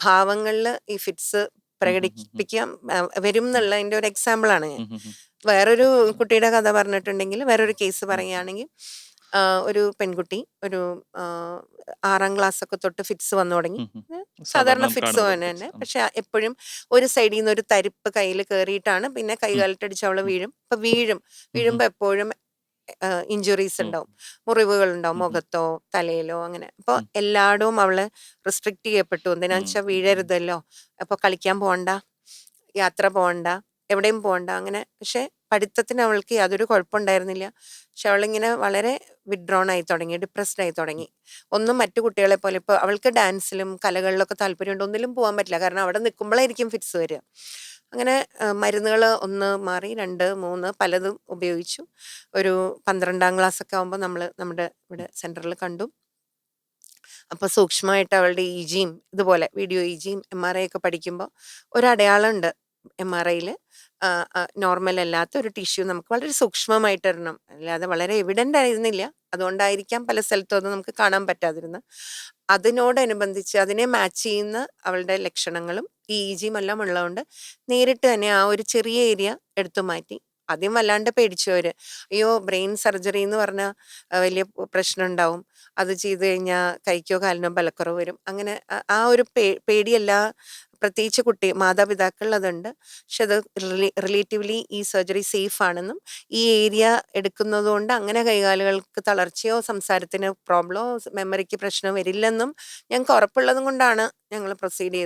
ഭാവങ്ങളില് ഈ ഫിറ്റ്സ് പ്രകടിപ്പിക്കാൻ വരും എന്നുള്ളതിന്റെ ഒരു എക്സാമ്പിൾ ആണ് ഞാൻ. ഉം, ഉം, ഉം. വേറൊരു കുട്ടിയുടെ കഥ പറഞ്ഞിട്ടുണ്ടെങ്കിൽ, വേറൊരു കേസ് പറയുകയാണെങ്കിൽ, ഒരു പെൺകുട്ടി ഒരു 6ാം ക്ലാസ് ഒക്കെ തൊട്ട് ഫിറ്റ്സ് വന്നു തുടങ്ങി. ഉം, ഉം. സാധാരണ നമുക്ക് ഫിറ്റ്സ് കാണുന്ന പോലെ തന്നെ fits. തന്നെ, പക്ഷെ എപ്പോഴും ഒരു സൈഡിൽ നിന്ന് ഒരു തരിപ്പ് കയ്യിൽ കയറിയിട്ടാണ്, പിന്നെ ഉം, കൈകാലിട്ടടിച്ച് അവള് ഉം, വീഴും. ഉം, ഉം. വീഴുമ്പോ എപ്പോഴും ഇഞ്ചുറീസ് ഉം, ഉണ്ടാവും, മുറിവുകൾ ഉണ്ടാവും, ഉം, ഉം, മുഖത്തോ തലയിലോ അങ്ങനെ. അപ്പോൾ ഉം, എല്ലായിടവും അവള് റെസ്ട്രിക്ട് ചെയ്യപ്പെട്ടു. എന്തിനാ ഉം, വെച്ചാൽ ഉം, ഉം. വീഴരുതല്ലോ, അപ്പോൾ കളിക്കാൻ പോകണ്ട, യാത്ര പോകണ്ട, എവിടെയും പോകണ്ട അങ്ങനെ. പക്ഷെ പഠിത്തത്തിന് അവൾക്ക് യാതൊരു കുഴപ്പമുണ്ടായിരുന്നില്ല. പക്ഷെ അവളിങ്ങനെ വളരെ വിഡ്രോൺ ആയി തുടങ്ങി, ഡിപ്രസ്ഡ് ആയി തുടങ്ങി. ഒന്നും മറ്റു കുട്ടികളെ പോലെ ഇപ്പോൾ അവൾക്ക് ഡാൻസിലും കലകളിലൊക്കെ താല്പര്യമുണ്ട്, ഒന്നിലും പോകാൻ പറ്റില്ല, കാരണം അവിടെ നിൽക്കുമ്പോഴായിരിക്കും ഫിറ്റ്സ് വരിക. അങ്ങനെ മരുന്നുകൾ 1 മാറി, 2, 3 പലതും ഉപയോഗിച്ചു. ഒരു 12ാം ക്ലാസ് ഒക്കെ ആകുമ്പോൾ നമ്മൾ നമ്മുടെ ഇവിടെ സെന്ററിൽ കണ്ടു. അപ്പോൾ സൂക്ഷ്മമായിട്ട് അവളുടെ ഇജിയും ഇതുപോലെ വീഡിയോ ഇജിയും MRI ഒക്കെ പഠിക്കുമ്പോൾ ഒരടയാളം ഉണ്ട്. MRIയിൽ നോർമൽ അല്ലാത്ത ഒരു ടിഷ്യൂ നമുക്ക് വളരെ സൂക്ഷ്മമായിട്ട് ഇടണം, അല്ലാതെ വളരെ എവിഡൻ്റ് ആയിരുന്നില്ല. അതുകൊണ്ടായിരിക്കാം പല സ്ഥലത്തും അത് നമുക്ക് കാണാൻ പറ്റാതിരുന്നത്. അതിനോടനുബന്ധിച്ച് അതിനെ മാച്ച് ചെയ്യുന്ന അവളുടെ ലക്ഷണങ്ങളും ഇജിയും എല്ലാം ഉള്ളതുകൊണ്ട് നേരിട്ട് തന്നെ ആ ഒരു ചെറിയ ഏരിയ എടുത്തു മാറ്റി. ആദ്യം വല്ലാണ്ട് പേടിച്ചു അവര്. അയ്യോ, ബ്രെയിൻ സർജറി എന്ന് പറഞ്ഞാൽ വലിയ പ്രശ്നം ഉണ്ടാവും, അത് ചെയ്തു കഴിഞ്ഞാൽ കൈക്കോ കാലിനോ ബലക്കുറവ് വരും, അങ്ങനെ ആ ഒരു പേടിയല്ല. പ്രത്യേകിച്ച് മാതാപിതാക്കളിൽ അതുണ്ട്. പക്ഷെ അത് റിലേറ്റീവ്ലി ഈ സർജറി സേഫ് ആണെന്നും, ഈ ഏരിയ എടുക്കുന്നത് കൊണ്ട് അങ്ങനെ കൈകാലുകൾക്ക് തളർച്ചയോ സംസാരത്തിന് പ്രോബ്ലമോ മെമ്മറിക്ക് പ്രശ്നം വരില്ലെന്നും ഞങ്ങൾക്ക് ഉറപ്പുള്ളതും കൊണ്ടാണ് ഞങ്ങൾ പ്രൊസീഡ്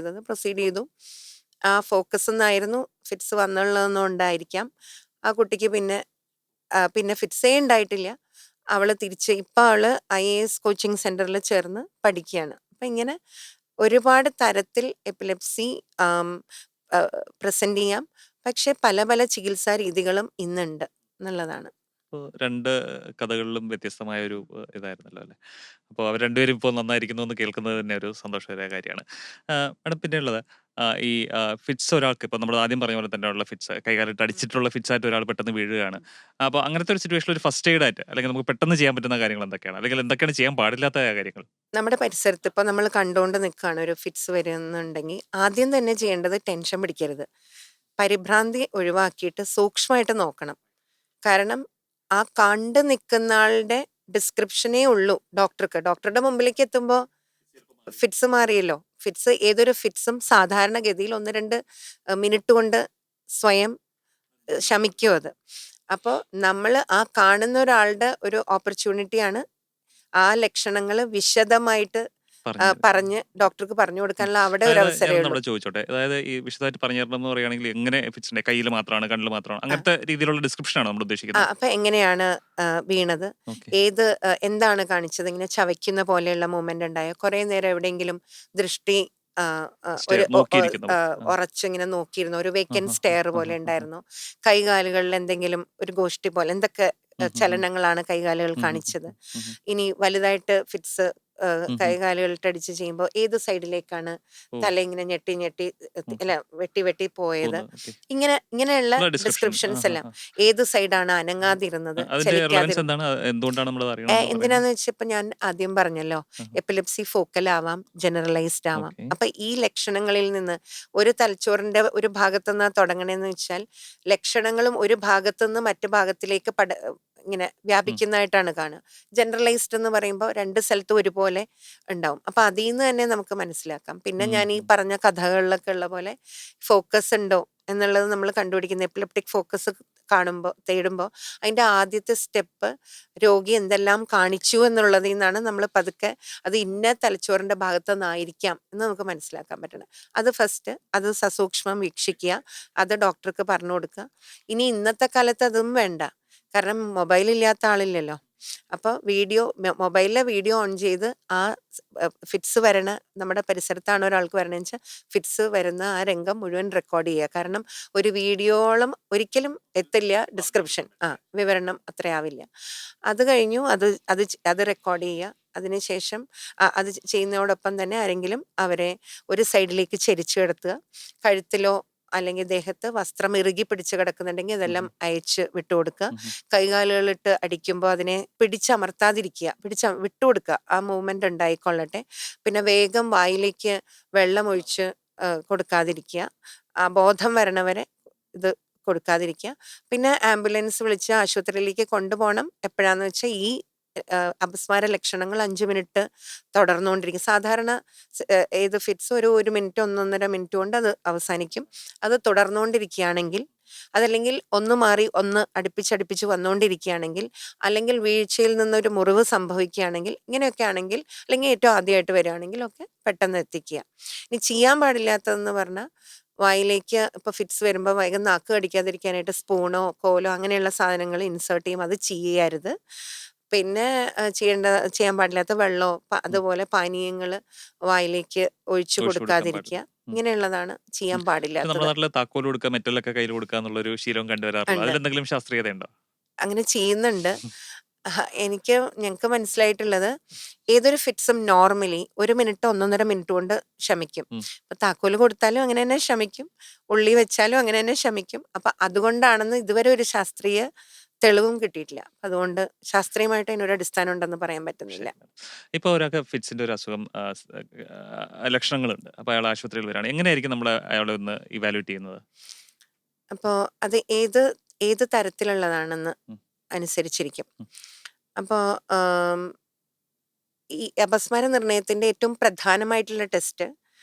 ചെയ്തു. ആ ഫോക്കസ് ഒന്നായിരുന്നു ഫിറ്റ്സ് വന്നുള്ളതെന്നുകൊണ്ടായിരിക്കാം ആ കുട്ടിക്ക് പിന്നെ ഫിറ്റ്സേ ഉണ്ടായിട്ടില്ല. അവള് തിരിച്ച് ഇപ്പം അവള് IAS കോച്ചിങ് സെന്ററിൽ ചേർന്ന് പഠിക്കുകയാണ്. അപ്പം ഇങ്ങനെ ഒരുപാട് തരത്തിൽ എപ്പിലെപ്സി പ്രസന്റ് ചെയ്യാം. പക്ഷെ പല പല ചികിത്സാ രീതികളും ഇന്നുണ്ട് എന്നുള്ളതാണ്. അപ്പോൾ 2 കഥകളിലും വ്യത്യസ്തമായ ഒരു ഇതായിരുന്നല്ലോ അല്ലേ? അപ്പോൾ അവർ രണ്ടുപേരും ഇപ്പോൾ നന്നായിരിക്കുന്നു എന്ന് കേൾക്കുന്നത് തന്നെ ഒരു സന്തോഷകരമായ കാര്യമാണ്. മാഡം പിന്നെയുള്ളത് ഈ ഫിറ്റ്സ് ഒരാൾക്ക് ഇപ്പോൾ നമ്മൾ ആദ്യം പറഞ്ഞ പോലെ തന്നെയുള്ള ഫിറ്റ്സ് കൈകാലിട്ട് അടിച്ചിട്ടുള്ള ഫിറ്റ്സ് ആയിട്ട് ഒരാൾ പെട്ടെന്ന് വീഴുകയാണ്. അപ്പോൾ അങ്ങനത്തെ ഒരു സിറ്റുവേഷനിൽ ഒരു ഫസ്റ്റ് എയ്ഡ് ആയിട്ട് അല്ലെങ്കിൽ നമുക്ക് പെട്ടെന്ന് ചെയ്യാൻ പറ്റുന്ന കാര്യങ്ങൾ എന്തൊക്കെയാണ്? അല്ലെങ്കിൽ എന്തൊക്കെയാണ് ചെയ്യാൻ പാടില്ലാത്ത കാര്യങ്ങൾ? നമ്മുടെ പരിസരത്ത് ഇപ്പം നമ്മൾ കണ്ടുകൊണ്ട് നിൽക്കുകയാണ്, ഒരു ഫിറ്റ്സ് വരുന്നുണ്ടെങ്കിൽ ആദ്യം തന്നെ ചെയ്യേണ്ടത് ടെൻഷൻ പിടിക്കരുത്. പരിഭ്രാന്തി ഒഴിവാക്കിയിട്ട് സൂക്ഷ്മമായിട്ട് നോക്കണം. കാരണം ആ കണ്ട് നിൽക്കുന്ന ആളുടെ ഡിസ്ക്രിപ്ഷനേ ഉള്ളൂ ഡോക്ടറുടെ മുമ്പിലേക്ക് എത്തുമ്പോൾ ഫിറ്റ്സ് മാറിയല്ലോ. ഏതൊരു ഫിറ്റ്സും സാധാരണഗതിയിൽ 1-2 മിനിറ്റ് കൊണ്ട് സ്വയം ശമിക്കും അത്. അപ്പോൾ നമ്മൾ ആ കാണുന്ന ഒരാളുടെ ഒരു ഓപ്പർച്യൂണിറ്റിയാണ് ആ ലക്ഷണങ്ങൾ വിശദമായിട്ട് പറഞ്ഞ് ഡോക്ടർക്ക് പറഞ്ഞു കൊടുക്കാനുള്ള അവിടെ ഒരു അതായത് അവസരമേ ഞാനൊന്ന് ഉള്ളൂ. അവിടെ ചോദിച്ചോട്ടെ, അതായത് ഈ വിശദമായിട്ട് പറഞ്ഞു തരണം എന്ന് പറയുകയാണെങ്കിൽ എങ്ങനെ ഫിറ്റ്സിന്റെ കയ്യിൽ മാത്രമാണ്, കണ്ണിൽ മാത്രമാണ്, അങ്ങനത്തെ രീതിയിലുള്ള ഡിസ്ക്രിപ്ഷൻ ആണ് നമ്മൾ ഉദ്ദേശിക്കുന്നത്? അപ്പൊ എങ്ങനെയാണ് വീണത്, ഓക്കെ. എന്താണ് കാണിച്ചത്, ഇങ്ങനെ ചവയ്ക്കുന്ന പോലെയുള്ള മൂവ്മെന്റ് ഉണ്ടായോ, കുറെ നേരം എവിടെയെങ്കിലും ദൃഷ്ടി നോക്കിയിരിക്കുന്നത്. ഉറച്ചിങ്ങനെ നോക്കിയിരുന്നോ, ഒരു വേക്കൻറ്റ് ആഹാ, സ്റ്റെയർ ആഹാ, പോലെ ആഹാ. ഉണ്ടായിരുന്നോ, കൈകാലുകളിൽ എന്തെങ്കിലും ഒരു ഗോഷ്ടി പോലെ എന്തൊക്കെ ഉം, ഉം, ഉം. ചലനങ്ങളാണ് കൈകാലുകൾ ഉം, ഉം, കാണിച്ചത്. ഉം, ഉം. ഇനി വലുതായിട്ട് ഫിറ്റ്സ് ഉം, ഉം. കൈകാലുകളിട്ടടിച്ച് ചെയ്യുമ്പോൾ ഏത് സൈഡിലേക്കാണ് ഓ, തല ഇങ്ങനെ ഞെട്ടി ഞെട്ടി ഓക്കെ. അല്ല വെട്ടി പോയത്, പോകുന്നത്. ഓക്കെ. ഇങ്ങനെയുള്ള ഉള്ള ഡിസ്ക്രിപ്ഷൻ. ഡിസ്ക്രിപ്ഷൻസ് എല്ലാം. ഏത് സൈഡാണ് അനങ്ങാതിരുന്നത്, അതിന്റെ റിലവൻസ് ചലിക്കാതിരുന്നത്. എന്താണ്? എന്തുകൊണ്ടാണ് നമ്മൾ അത് അറിയണം എന്ന് പറയുന്നത്? എന്തിനാന്ന് വെച്ചപ്പോ ഞാൻ ആദ്യം പറഞ്ഞല്ലോ, ആഹാ. എപ്പിലെപ്സി ഫോക്കൽ ആവാം, ജനറലൈസ്ഡ് ആവാം. ഓക്കെ. അപ്പൊ ഈ ലക്ഷണങ്ങളിൽ നിന്ന് ഒരു തലച്ചോറിന്റെ ഒരു ഭാഗത്തുനിന്ന് തുടങ്ങണെന്ന് വെച്ചാൽ ലക്ഷണങ്ങളും ഒരു ഭാഗത്തുനിന്ന് മറ്റു ഭാഗത്തിലേക്ക് ഇങ്ങനെ ഉം, വ്യാപിക്കുന്നതായിട്ടാണ് കാണുക. ജനറലൈസ്ഡ് എന്ന് പറയുമ്പോൾ 2 സ്ഥലത്തും ഒരുപോലെ ഉണ്ടാവും. അപ്പൊ അതിൽ നിന്ന് തന്നെ നമുക്ക് മനസ്സിലാക്കാം. പിന്നെ ഉം, ഞാൻ ഈ ഉം. പറഞ്ഞ കഥകളിലൊക്കെ ഉള്ള പോലെ ഫോക്കസ് ഉണ്ടോ എന്നുള്ളത് നമ്മൾ കണ്ടുപിടിക്കുന്ന എപ്പിലെപ്റ്റിക് ഫോക്കസ് തേടുമ്പോൾ അതിന്റെ ആദ്യത്തെ സ്റ്റെപ്പ് രോഗി എന്തെല്ലാം കാണിച്ചു എന്നുള്ളതിൽ നിന്നാണ് നമ്മൾ പതുക്കെ അത് ഇന്ന തലച്ചോറിന്റെ ഭാഗത്തു നിന്നായിരിക്കാം എന്ന് നമുക്ക് മനസ്സിലാക്കാൻ പറ്റണം. അത് ഫസ്റ്റ് അത് സസൂക്ഷ്മം വീക്ഷിക്കുക, അത് ഡോക്ടർക്ക് പറഞ്ഞു കൊടുക്കുക. ഇനി ഇന്നത്തെ കാലത്ത് അതും വേണ്ട, കാരണം മൊബൈൽ ഇല്ലാത്ത ആളില്ലല്ലോ. അപ്പോൾ മൊബൈലിലെ വീഡിയോ ഓൺ ചെയ്ത് ആ ഫിറ്റ്സ് വരണ, നമ്മുടെ പരിസരത്താണ് ഒരാൾക്ക് വരണമെന്ന് വെച്ചാൽ ഫിറ്റ്സ് വരുന്ന ആ രംഗം മുഴുവൻ റെക്കോർഡ് ചെയ്യുക. കാരണം ഒരു വീഡിയോളം ഒരിക്കലും എത്തില്ല ഡിസ്ക്രിപ്ഷൻ, വിവരണം അത്രയാവില്ല. അത് കഴിഞ്ഞു അത് റെക്കോർഡ് ചെയ്യുക. അതിനുശേഷം അത് ചെയ്യുന്നതോടൊപ്പം തന്നെ ആരെങ്കിലും അവരെ ഒരു സൈഡിലേക്ക് ചെരിച്ചു കിടത്തുക, കഴുത്തിലോ അല്ലെങ്കിൽ ദേഹത്ത് വസ്ത്രം ഇറുകി പിടിച്ച് കിടക്കുന്നുണ്ടെങ്കിൽ ഉം, അതെല്ലാം ഉം, അയച്ച് വിട്ടുകൊടുക്കുക. ഉം, ഉം. കൈകാലുകളിട്ട് അടിക്കുമ്പോൾ അതിനെ പിടിച്ചമർത്താതിരിക്കുക, വിട്ടുകൊടുക്കുക, ആ മൂവ്മെന്റ് ഉണ്ടായിക്കൊള്ളട്ടെ. പിന്നെ വേഗം വായിലേക്ക് വെള്ളം ഒഴിച്ച് കൊടുക്കാതിരിക്കുക. ബോധം വരണവരെ ഇത് കൊടുക്കാതിരിക്കുക. പിന്നെ ആംബുലൻസ് വിളിച്ച് ആശുപത്രിയിലേക്ക് കൊണ്ടുപോകണം എപ്പോഴാന്ന് വെച്ചാൽ ഈ അപസ്മാര ലക്ഷണങ്ങൾ 5 മിനിറ്റ് തുടർന്നുകൊണ്ടിരിക്കും. സാധാരണ ഏത് ഫിറ്റ്സ് ഒരു 1 മിനിറ്റ് 1.5 മിനിറ്റ് കൊണ്ട് അത് അവസാനിക്കും. അത് തുടർന്നുകൊണ്ടിരിക്കുകയാണെങ്കിൽ, അതല്ലെങ്കിൽ ഒന്ന് മാറി ഒന്ന് അടുപ്പിച്ചടുപ്പിച്ച് വന്നുകൊണ്ടിരിക്കുകയാണെങ്കിൽ, അല്ലെങ്കിൽ വീഴ്ചയിൽ നിന്നൊരു മുറിവ് സംഭവിക്കുകയാണെങ്കിൽ, ഇങ്ങനെയൊക്കെ ആണെങ്കിൽ, അല്ലെങ്കിൽ ഏറ്റവും ആദ്യമായിട്ട് വരികയാണെങ്കിൽ ഒക്കെ പെട്ടെന്ന് എത്തിക്കുക. ഇനി ചെയ്യാൻ പാടില്ലാത്തതെന്ന് പറഞ്ഞാൽ വായിലേക്ക് ഇപ്പോൾ ഫിറ്റ്സ് വരുമ്പോൾ വേഗം നാക്ക് കടിക്കാതിരിക്കാനായിട്ട് സ്പൂണോ കോലോ അങ്ങനെയുള്ള സാധനങ്ങൾ ഇൻസേർട്ട് ചെയ്യും. അത് ചെയ്യരുത്. പിന്നെ ചെയ്യാൻ പാടില്ലാത്ത വെള്ളമോ അതുപോലെ പാനീയങ്ങൾ വായിലേക്ക് ഒഴിച്ചു ഒഴിച്ചു കൊടുക്കാൻ പാടില്ല. കൊടുക്കാതിരിക്കുക. ഇങ്ങനെയുള്ളതാണ് ചെയ്യാൻ നമ്മുടെ പാടില്ലാത്തത്. നാട്ടില് താക്കോൽ കൊടുക്കുക, മെറ്റലൊക്കെ കയ്യിൽ കൊടുക്കുക എന്നുള്ളൊരു ശീലം കണ്ടുവരാറുണ്ട്. ഉണ്ട്. അതിലെന്തെങ്കിലും ശാസ്ത്രീയതയുണ്ടോ? അങ്ങനെ ചെയ്യുന്നുണ്ട്. ഞങ്ങൾക്ക് മനസ്സിലായിട്ടുള്ളത് ഏതൊരു ഫിറ്റ്സും നോർമലി 1 മിനിറ്റ് 1.5 മിനിറ്റ് കൊണ്ട് ശമിക്കും. ഉം. ഇപ്പൊ താക്കോല് കൊടുത്താലും അങ്ങനെ തന്നെ ശമിക്കും, ഉള്ളി വെച്ചാലും അങ്ങനെ തന്നെ ശമിക്കും. അപ്പൊ അതുകൊണ്ടാണെന്ന് ഇതുവരെ ഒരു ശാസ്ത്രീയ തെളിവും കിട്ടിയിട്ടില്ല. അതുകൊണ്ട് ശാസ്ത്രീയമായിട്ട് അതിനൊരു അടിസ്ഥാനം ഉണ്ടെന്ന് പറയാൻ പറ്റുന്നില്ല. ഇപ്പൊ ഒരാൾക്ക് ഫിറ്റ്സിന്റെ ഒരു അസുഖം ലക്ഷണങ്ങളുണ്ട്. അപ്പൊ അയാൾ ആശുപത്രിയിൽ വരികയാണ്. എങ്ങനെയായിരിക്കും നമ്മൾ അയാളെ ഒന്ന് ഇവാലുവേറ്റ് ചെയ്യുന്നത്? അപ്പോൾ അത് ഏത് ഏത് തരത്തിലുള്ളതാണെന്ന് ഉം. അനുസരിച്ചിരിക്കും. ഉം. അപ്പോൾ ഈ അപസ്മാര നിർണയത്തിന്റെ ഏറ്റവും പ്രധാനമായിട്ടുള്ള ടെസ്റ്റ്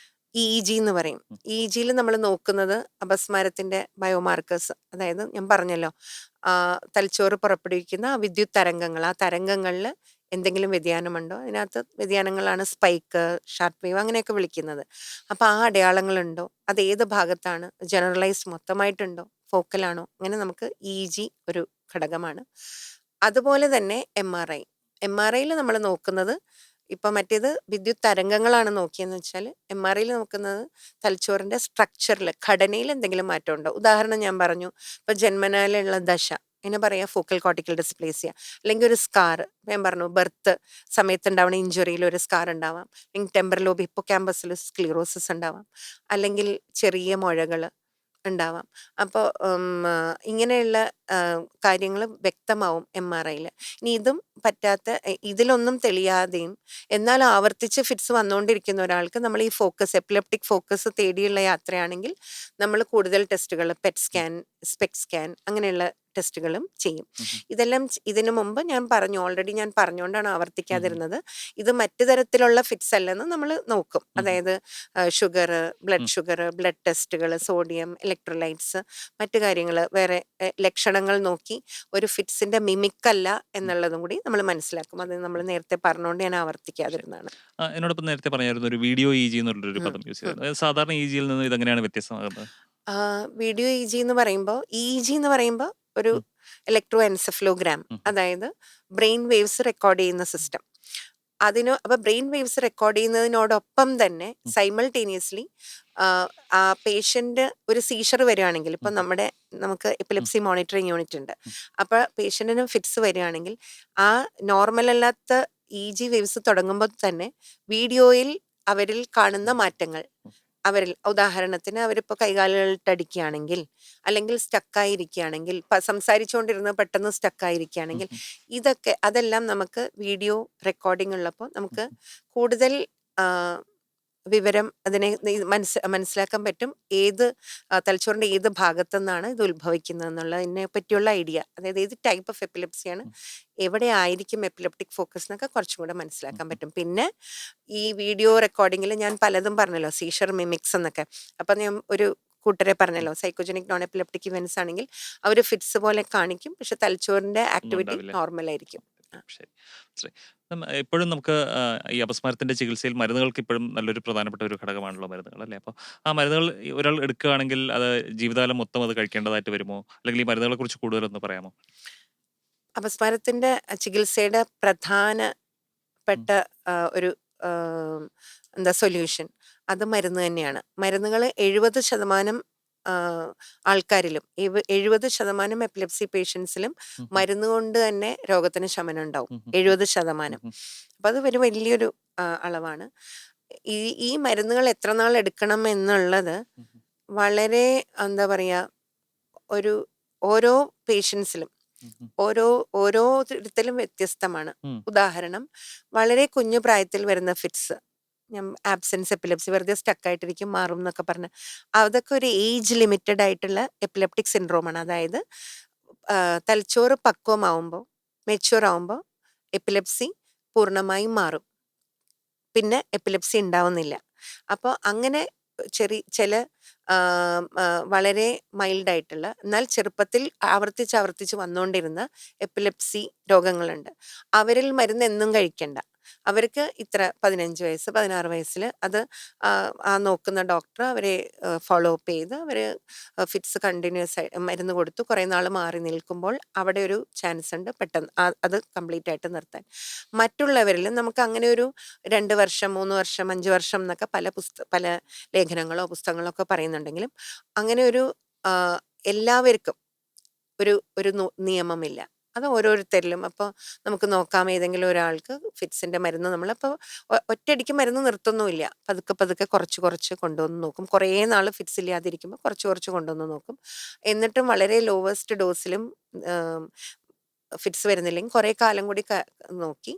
EEG എന്ന് പറയും. ഉം. EEGയിൽ നമ്മൾ നോക്കുന്നത് അപസ്മാരത്തിന്റെ ബയോമാർക്കേഴ്സ്, അതായത് ഞാൻ പറഞ്ഞല്ലോ തലച്ചോറ് പുറപ്പെടുവിക്കുന്ന ആ വിദ്യുത് തരംഗങ്ങൾ, ആ തരംഗങ്ങളിൽ എന്തെങ്കിലും വ്യതിയാനമുണ്ടോ, അതിനകത്ത് വ്യതിയാനങ്ങളാണ് സ്പൈക്ക്, ഷാർപ്പ് വേവ് അങ്ങനെയൊക്കെ വിളിക്കുന്നത്. അപ്പോൾ ആ അടയാളങ്ങളുണ്ടോ, അത് ഏത് ഭാഗത്താണ്, ജനറലൈസ്ഡ് മൊത്തമായിട്ടുണ്ടോ, ഫോക്കലാണോ, അങ്ങനെ നമുക്ക് EEG ഒരു ഘടകമാണ്. അതുപോലെ തന്നെ MRI നമ്മൾ നോക്കുന്നത്, ഇപ്പം മറ്റേത് വിദ്യുത് തരംഗങ്ങളാണ് നോക്കിയെന്ന് വെച്ചാൽ MRIയിൽ നോക്കുന്നത് തലച്ചോറിന്റെ സ്ട്രക്ചറിൽ, ഘടനയിൽ എന്തെങ്കിലും മാറ്റം ഉണ്ടോ. ഉദാഹരണം ഞാൻ പറഞ്ഞു, ഇപ്പൊ ജന്മനാലുള്ള ദശ, അതിനെ പറയാ ഫോക്കൽ കോർട്ടിക്കൽ ഡിസ്പ്ലേസിയ, അല്ലെങ്കിൽ ഒരു സ്കാർ, ഞാൻ പറഞ്ഞു ബർത്ത് സമയത്ത് ഉണ്ടാവുന്ന ഇഞ്ചുറിയിൽ ഒരു സ്കാർ ഉണ്ടാവാം, അല്ലെങ്കിൽ ടെമ്പറൽ ലോബ് ഹിപ്പോകാമ്പസിൽ സ്ക്ലീറോസിസ് ഉണ്ടാവാം, അല്ലെങ്കിൽ ചെറിയ മുഴകൾ ഉണ്ടാവാം. അപ്പോൾ ഇങ്ങനെയുള്ള കാര്യങ്ങൾ വ്യക്തമാവും MRIയിൽ. ഇനി ഇതും പറ്റാത്ത ഇതിലൊന്നും തെളിയാതെയും എന്നാൽ ആവർത്തിച്ച് ഫിറ്റ്സ് വന്നുകൊണ്ടിരിക്കുന്ന ഒരാൾക്ക് നമ്മൾ ഈ എപ്പിലെപ്റ്റിക് ഫോക്കസ് തേടിയുള്ള യാത്രയാണെങ്കിൽ നമ്മൾ കൂടുതൽ ടെസ്റ്റുകൾ, പെറ്റ് സ്കാൻ, സ്പെക് സ്കാൻ അങ്ങനെയുള്ള ടെസ്റ്റുകളും ചെയ്യും. ഇതെല്ലാം ഇതിനു മുമ്പ് ഓൾറെഡി ഞാൻ പറഞ്ഞുകൊണ്ടാണ് ആവർത്തിക്കാതിരുന്നത്. ഇത് മറ്റു തരത്തിലുള്ള ഫിറ്റ്സ് അല്ലെന്ന് നമ്മൾ നോക്കും. അതായത് ഷുഗർ, ബ്ലഡ് ഷുഗർ, ബ്ലഡ് ടെസ്റ്റുകൾ, സോഡിയം, ഇലക്ട്രോലൈറ്റ്സ്, മറ്റു കാര്യങ്ങൾ, വേറെ ലക്ഷണങ്ങൾ നോക്കി ഒരു ഫിറ്റ്സിന്റെ മിമിക്കല്ല എന്നുള്ളതും കൂടി നമ്മൾ മനസ്സിലാക്കും. അത് നമ്മൾ നേരത്തെ പറഞ്ഞുകൊണ്ട് ഞാൻ ആവർത്തിക്കാതിരുന്നതാണ്. എന്നോടൊപ്പം നേരത്തെ പറഞ്ഞായിരുന്നു ഒരു വീഡിയോ EG എന്നുള്ളൊരു പദം യൂസ് ചെയ്തത്. സാധാരണ EGയിൽ നിന്ന് ഇതെങ്ങനെയാണ് വ്യത്യസ്തമാകുന്നത്? വീഡിയോ EG എന്ന് പറയുമ്പോൾ ഒരു ഇലക്ട്രോ എൻസെഫലോഗ്രാം, അതായത് ബ്രെയിൻ വേവ്സ് റെക്കോർഡ് ചെയ്യുന്ന സിസ്റ്റം. അപ്പൊ ബ്രെയിൻ വേവ്സ് റെക്കോർഡ് ചെയ്യുന്നതിനോടൊപ്പം തന്നെ സൈമൾട്ടേനിയസ്ലി ആ പേഷ്യന്റ് ഒരു സീഷർ വരികയാണെങ്കിൽ, ഇപ്പൊ നമുക്ക് എപ്പിലെപ്സി മോണിറ്ററിംഗ് യൂണിറ്റ് ഉണ്ട്. അപ്പൊ പേഷ്യന്റിന് ഫിറ്റ്സ് വരികയാണെങ്കിൽ ആ നോർമൽ അല്ലാത്ത EG വേവ്സ് തുടങ്ങുമ്പോൾ തന്നെ വീഡിയോയിൽ അവരിൽ കാണുന്ന മാറ്റങ്ങൾ, ഉദാഹരണത്തിന് അവരിപ്പോ കൈകാലുകളിട്ടടിക്കുകയാണെങ്കിൽ, അല്ലെങ്കിൽ സ്റ്റക്കായിരിക്കുകയാണെങ്കിൽ, സംസാരിച്ചുകൊണ്ടിരുന്ന് പെട്ടെന്ന് സ്റ്റക്കായിരിക്കുകയാണെങ്കിൽ, അതെല്ലാം നമുക്ക് വീഡിയോ റെക്കോർഡിംഗ് ഉള്ളപ്പോൾ നമുക്ക് കൂടുതൽ വിവരം അതിനെ മനസ്സിലാക്കാൻ പറ്റും. തലച്ചോറിന്റെ ഏത് ഭാഗത്തു നിന്നാണ് ഇത് ഉത്ഭവിക്കുന്നത് എന്നുള്ളതിനെ പറ്റിയുള്ള ഐഡിയ, അതായത് ഏത് ടൈപ്പ് ഓഫ് എപ്പിലെപ്സിയാണ്, എവിടെ ആയിരിക്കും എപ്പിലെപ്റ്റിക് ഫോക്കസ് എന്നൊക്കെ കുറച്ചും കൂടെ മനസ്സിലാക്കാൻ പറ്റും. പിന്നെ ഈ വീഡിയോ റെക്കോർഡിങ്ങിൽ ഞാൻ പലതും പറഞ്ഞല്ലോ, സീഷർ മിമിക്സ് എന്നൊക്കെ. അപ്പൊ ഞാൻ ഒരു കൂട്ടരെ പറഞ്ഞല്ലോ, സൈക്കോജനിക് നോൺ എപ്പിലെപ്റ്റിക് ഇവന്റ്സ് ആണെങ്കിൽ അവർ ഫിറ്റ്സ് പോലെ കാണിക്കും, പക്ഷെ തലച്ചോറിന്റെ ആക്ടിവിറ്റി നോർമൽ ആയിരിക്കും. ശരി. എപ്പോഴും നമുക്ക് ഈ അപസ്മാരത്തിന്റെ ചികിത്സയിൽ മരുന്നുകൾക്ക് ഇപ്പോഴും നല്ലൊരു പ്രധാനപ്പെട്ട ഒരു ഘടകമാണല്ലോ മരുന്നുകൾ, അല്ലേ? അപ്പോൾ ആ മരുന്നുകൾ ഒരാൾ എടുക്കുകയാണെങ്കിൽ അത് ജീവിതകാലം മൊത്തം അത് കഴിക്കേണ്ടതായിട്ട് വരുമോ, അല്ലെങ്കിൽ ഈ മരുന്നുകളെ കുറിച്ച് കൂടുതലൊന്ന് പറയാമോ? അപസ്മാരത്തിന്റെ ചികിത്സയുടെ പ്രധാനപ്പെട്ട ഒരു സൊല്യൂഷൻ അത് മരുന്ന് തന്നെയാണ്. മരുന്നുകൾ 70% ആൾക്കാരിലും 70% എപ്പിലെപ്സി പേഷ്യൻസിലും മരുന്ന് കൊണ്ട് തന്നെ രോഗത്തിന് ശമനം ഉണ്ടാവും. 70%. അപ്പൊ അത് ഒരു വലിയൊരു അളവാണ്. ഈ മരുന്നുകൾ എത്ര നാൾ എടുക്കണം എന്നുള്ളത് വളരെ എന്താ പറയാ, ഓരോ പേഷ്യൻസിലും ഓരോരുത്തരും വ്യത്യസ്തമാണ്. ഉദാഹരണം, വളരെ കുഞ്ഞു പ്രായത്തിൽ വരുന്ന ഫിറ്റ്സ് ഞാൻ ആബ്സെൻസ് എപ്പിലെപ്സി വെറുതെ സ്റ്റക്കായിട്ടിരിക്കും മാറും എന്നൊക്കെ പറഞ്ഞ് അതൊക്കെ ഒരു ഏജ് ലിമിറ്റഡ് ആയിട്ടുള്ള എപ്പിലെപ്റ്റിക് സിൻഡ്രോമാണ്. അതായത് തലച്ചോറ് പക്വമാവുമ്പോൾ മെച്യൂർ ആവുമ്പോൾ എപ്പിലെപ്സി പൂർണ്ണമായും മാറും. പിന്നെ എപ്പിലെപ്സി ഉണ്ടാവുന്നില്ല. അപ്പോൾ അങ്ങനെ ചില വളരെ മൈൽഡ് ആയിട്ടുള്ള എന്നാൽ ചെറുപ്പത്തിൽ ആവർത്തിച്ച് വന്നുകൊണ്ടിരുന്ന എപ്പിലെപ്സി രോഗങ്ങളുണ്ട്. അവരിൽ മരുന്ന് എന്നും കഴിക്കണ്ട. അവർക്ക് ഇത്ര 15 വയസ്സ് 16 വയസ്സിൽ അത് ആ നോക്കുന്ന ഡോക്ടർ അവരെ ഫോളോ അപ്പ് ചെയ്ത് അവർ ഫിറ്റ്സ് കണ്ടിന്യൂസ് ആയി മരുന്ന് കൊടുത്തു കുറേ നാൾ മാറി നിൽക്കുമ്പോൾ അവിടെ ഒരു ചാൻസ് ഉണ്ട് പെട്ടെന്ന് അത് കംപ്ലീറ്റ് ആയിട്ട് നിർത്താൻ. മറ്റുള്ളവരിൽ നമുക്ക് അങ്ങനെ ഒരു 2 വർഷം 3 വർഷം 5 വർഷം എന്നൊക്കെ പല ലേഖനങ്ങളോ പുസ്തകങ്ങളോ ഒക്കെ പറയുന്നുണ്ടെങ്കിലും അങ്ങനെ ഒരു എല്ലാവർക്കും ഒരു നിയമമില്ല. അത് ഓരോരുത്തരിലും. അപ്പോൾ നമുക്ക് നോക്കാം ഏതെങ്കിലും ഒരാൾക്ക് ഫിറ്റ്സിൻ്റെ മരുന്ന് നമ്മളപ്പോൾ ഒറ്റയടിക്ക് മരുന്ന് നിർത്തുന്നുമില്ല. പതുക്കെ കുറച്ച് കൊണ്ടുവന്ന് നോക്കും. കുറേ നാൾ ഫിറ്റ്സ് ഇല്ലാതിരിക്കുമ്പോൾ കുറച്ച് കൊണ്ടുവന്ന് നോക്കും. എന്നിട്ടും വളരെ ലോവസ്റ്റ് ഡോസിലും ഫിറ്റ്സ് വരുന്നില്ലെങ്കിൽ കുറേ കാലം കൂടി നോക്കി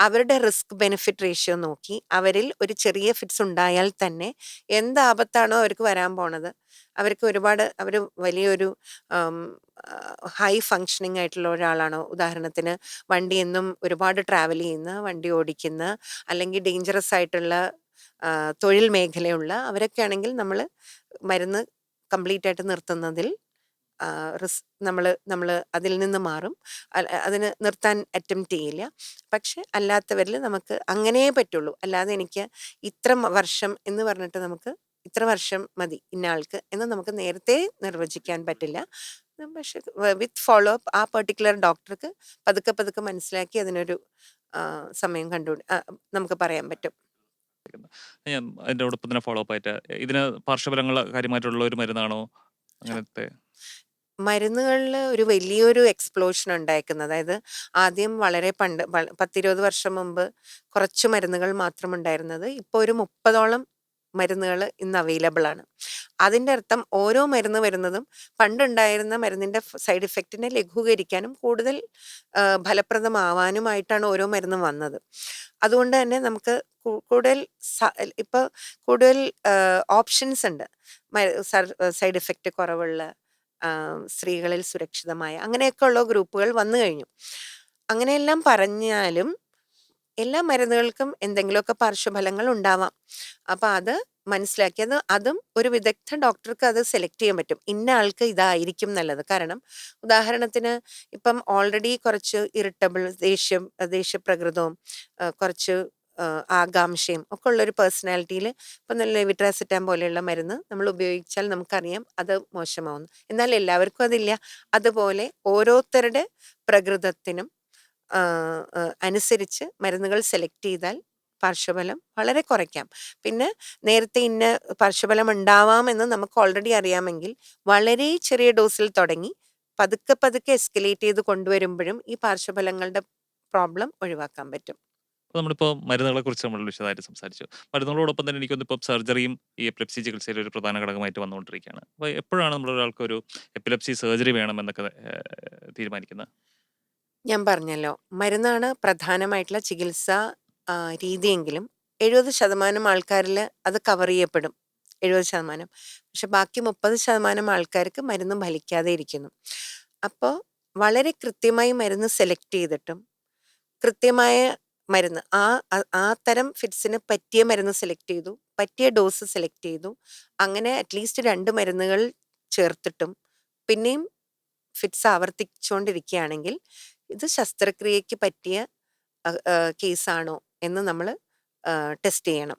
അവരുടെ റിസ്ക് ബെനിഫിറ്റ് റേഷ്യോ നോക്കി അവരിൽ ഒരു ചെറിയ ഫിറ്റ്സ് ഉണ്ടായാൽ തന്നെ എന്ത് ആപത്താണോ അവർക്ക് വരാൻ പോണത് അവർക്ക് അവർ വലിയൊരു ഹൈ ഫങ്ഷനിങ് ആയിട്ടുള്ള ഒരാളാണോ, ഉദാഹരണത്തിന് വണ്ടി എന്നും ഒരുപാട് ട്രാവൽ ചെയ്യുന്ന വണ്ടി ഓടിക്കുന്ന അല്ലെങ്കിൽ ഡേഞ്ചറസ് ആയിട്ടുള്ള തൊഴിൽ മേഖലയുള്ള അവരൊക്കെ ആണെങ്കിൽ നമ്മൾ മരുന്ന് കംപ്ലീറ്റ് ആയിട്ട് നിർത്തുന്നതിൽ നമ്മൾ അതിൽ നിന്ന് മാറും. അതിന് നിർത്താൻ അറ്റംപ്റ്റ് ചെയ്യില്ല. പക്ഷെ അല്ലാത്തവരിൽ നമുക്ക് അങ്ങനേ പറ്റുള്ളൂ. അല്ലാതെ എനിക്ക് ഇത്ര വർഷം എന്ന് പറഞ്ഞിട്ട് നമുക്ക് ഇത്ര വർഷം മതി ഇന്ന ആൾക്ക് എന്ന് നമുക്ക് നേരത്തെ നിർവചിക്കാൻ പറ്റില്ല. പക്ഷെ വിത്ത് ഫോളോ അപ്പ് ആ പെർട്ടിക്കുലർ ഡോക്ടർക്ക് പതുക്കെ മനസ്സിലാക്കി അതിനൊരു സമയം നമുക്ക് പറയാൻ പറ്റും. ഞാൻ അതിനോടൊപ്പം തന്നെ ഫോളോ അപ്പ് ആയിട്ട് ഇതിന് പാർശ്വഫലങ്ങൾ കാര്യമായിട്ടുള്ള ഒരു മരുന്നാണോ അങ്ങനത്തെ? മരുന്നുകളിൽ ഒരു വലിയൊരു എക്സ്പ്ലോഷൻ ഉണ്ടായിരിക്കുന്നത്. അതായത് ആദ്യം വളരെ 10-20 വർഷം മുമ്പ് കുറച്ച് മരുന്നുകൾ മാത്രം ഉണ്ടായിരുന്നത് ഇപ്പോൾ ഒരു 30ഓളം മരുന്നുകൾ ഇന്ന് അവൈലബിൾ ആണ്. അതിൻ്റെ അർത്ഥം ഓരോ മരുന്ന് വരുന്നതും പണ്ടുണ്ടായിരുന്ന മരുന്നിൻ്റെ സൈഡ് ഇഫക്റ്റിനെ ലഘൂകരിക്കാനും കൂടുതൽ ഫലപ്രദമാവാനുമായിട്ടാണ് ഓരോ മരുന്നും വന്നത്. അതുകൊണ്ട് തന്നെ നമുക്ക് ഇപ്പോൾ കൂടുതൽ ഓപ്ഷൻസ് ഉണ്ട്. സൈഡ് ഇഫക്റ്റ് കുറവുള്ള സ്ത്രീകളിൽ സുരക്ഷിതമായ അങ്ങനെയൊക്കെയുള്ള ഗ്രൂപ്പുകൾ വന്നു കഴിഞ്ഞു. അങ്ങനെയെല്ലാം പറഞ്ഞാലും എല്ലാ മരുന്നുകൾക്കും എന്തെങ്കിലുമൊക്കെ പാർശ്വഫലങ്ങൾ ഉണ്ടാവാം. അപ്പം അത് മനസ്സിലാക്കിയത് അതും ഒരു വിദഗ്ധ ഡോക്ടർക്ക് അത് സെലക്ട് ചെയ്യാൻ പറ്റും. ഇന്ന ആൾക്ക് ഇതായിരിക്കും നല്ലത്. കാരണം ഉദാഹരണത്തിന് ഇപ്പം ഓൾറെഡി കുറച്ച് ഇറിറ്റബിൾ ദേഷ്യപ്രകൃതവും കുറച്ച് ആകാംക്ഷയും ഒക്കെ ഉള്ളൊരു പേഴ്സണാലിറ്റിയിൽ ഇപ്പം നല്ല ലെവിട്രാസിറ്റാൻ പോലെയുള്ള മരുന്ന് നമ്മൾ ഉപയോഗിച്ചാൽ നമുക്കറിയാം അത് മോശമാവുന്നു. എന്നാൽ എല്ലാവർക്കും അതില്ല. അതുപോലെ ഓരോരുത്തരുടെ പ്രകൃതത്തിനും അനുസരിച്ച് മരുന്നുകൾ സെലക്ട് ചെയ്താൽ പാർശ്വഫലം വളരെ കുറയ്ക്കാം. പിന്നെ നേരത്തെ ഇന്ന പാർശ്വഫലം ഉണ്ടാവാമെന്ന് നമുക്ക് ഓൾറെഡി അറിയാമെങ്കിൽ വളരെ ചെറിയ ഡോസിൽ തുടങ്ങി പതുക്കെ എസ്കലേറ്റ് ചെയ്ത് കൊണ്ടുവരുമ്പോഴും ഈ പാർശ്വഫലങ്ങളുടെ പ്രോബ്ലം ഒഴിവാക്കാൻ പറ്റും. അപ്പോൾ നമ്മളിപ്പോൾ മരുന്നുകളെ കുറിച്ച് നമ്മൾ വിശദമായിട്ട് സംസാരിച്ചു. മരുന്നുകളോടൊപ്പം തന്നെ എനിക്കൊന്ന് ഇപ്പം സർജറിയും ഈ എപ്പിലെപ്സി ചികിത്സയിൽ ഒരു പ്രധാന ഘടകമായിട്ട് വന്നുകൊണ്ടിരിക്കുകയാണ്. അപ്പോൾ എപ്പോഴാണ് നമ്മൾ ഒരാൾക്ക് ഒരു എപ്പിലെപ്സി സർജറി വേണമെന്നൊക്കെ തീരുമാനിക്കുന്നത്? ഞാൻ പറഞ്ഞല്ലോ, മരുന്നാണ് പ്രധാനമായിട്ടുള്ള ചികിത്സാ രീതിയെങ്കിലും 70% ആൾക്കാരിൽ അത് കവർ ചെയ്യപ്പെടും. 70%. പക്ഷെ ബാക്കി 30% ആൾക്കാർക്ക് മരുന്ന് ഫലിക്കാതെ ഇരിക്കുന്നു. അപ്പോൾ വളരെ കൃത്യമായി മരുന്ന് സെലക്ട് ചെയ്തിട്ടും കൃത്യമായ മരുന്ന് ആ തരം ഫിറ്റ്സിന് പറ്റിയ മരുന്ന് സെലക്ട് ചെയ്തു, പറ്റിയ ഡോസ് സെലക്ട് ചെയ്തു, അങ്ങനെ അറ്റ്ലീസ്റ്റ് 2 മരുന്നുകൾ ചേർത്തിട്ടും പിന്നെയും ഫിറ്റ്സ് ആവർത്തിച്ചുകൊണ്ടിരിക്കുകയാണെങ്കിൽ ഇത് ശസ്ത്രക്രിയയ്ക്ക് പറ്റിയ കേസാണോ എന്ന് നമ്മൾ ടെസ്റ്റ് ചെയ്യണം.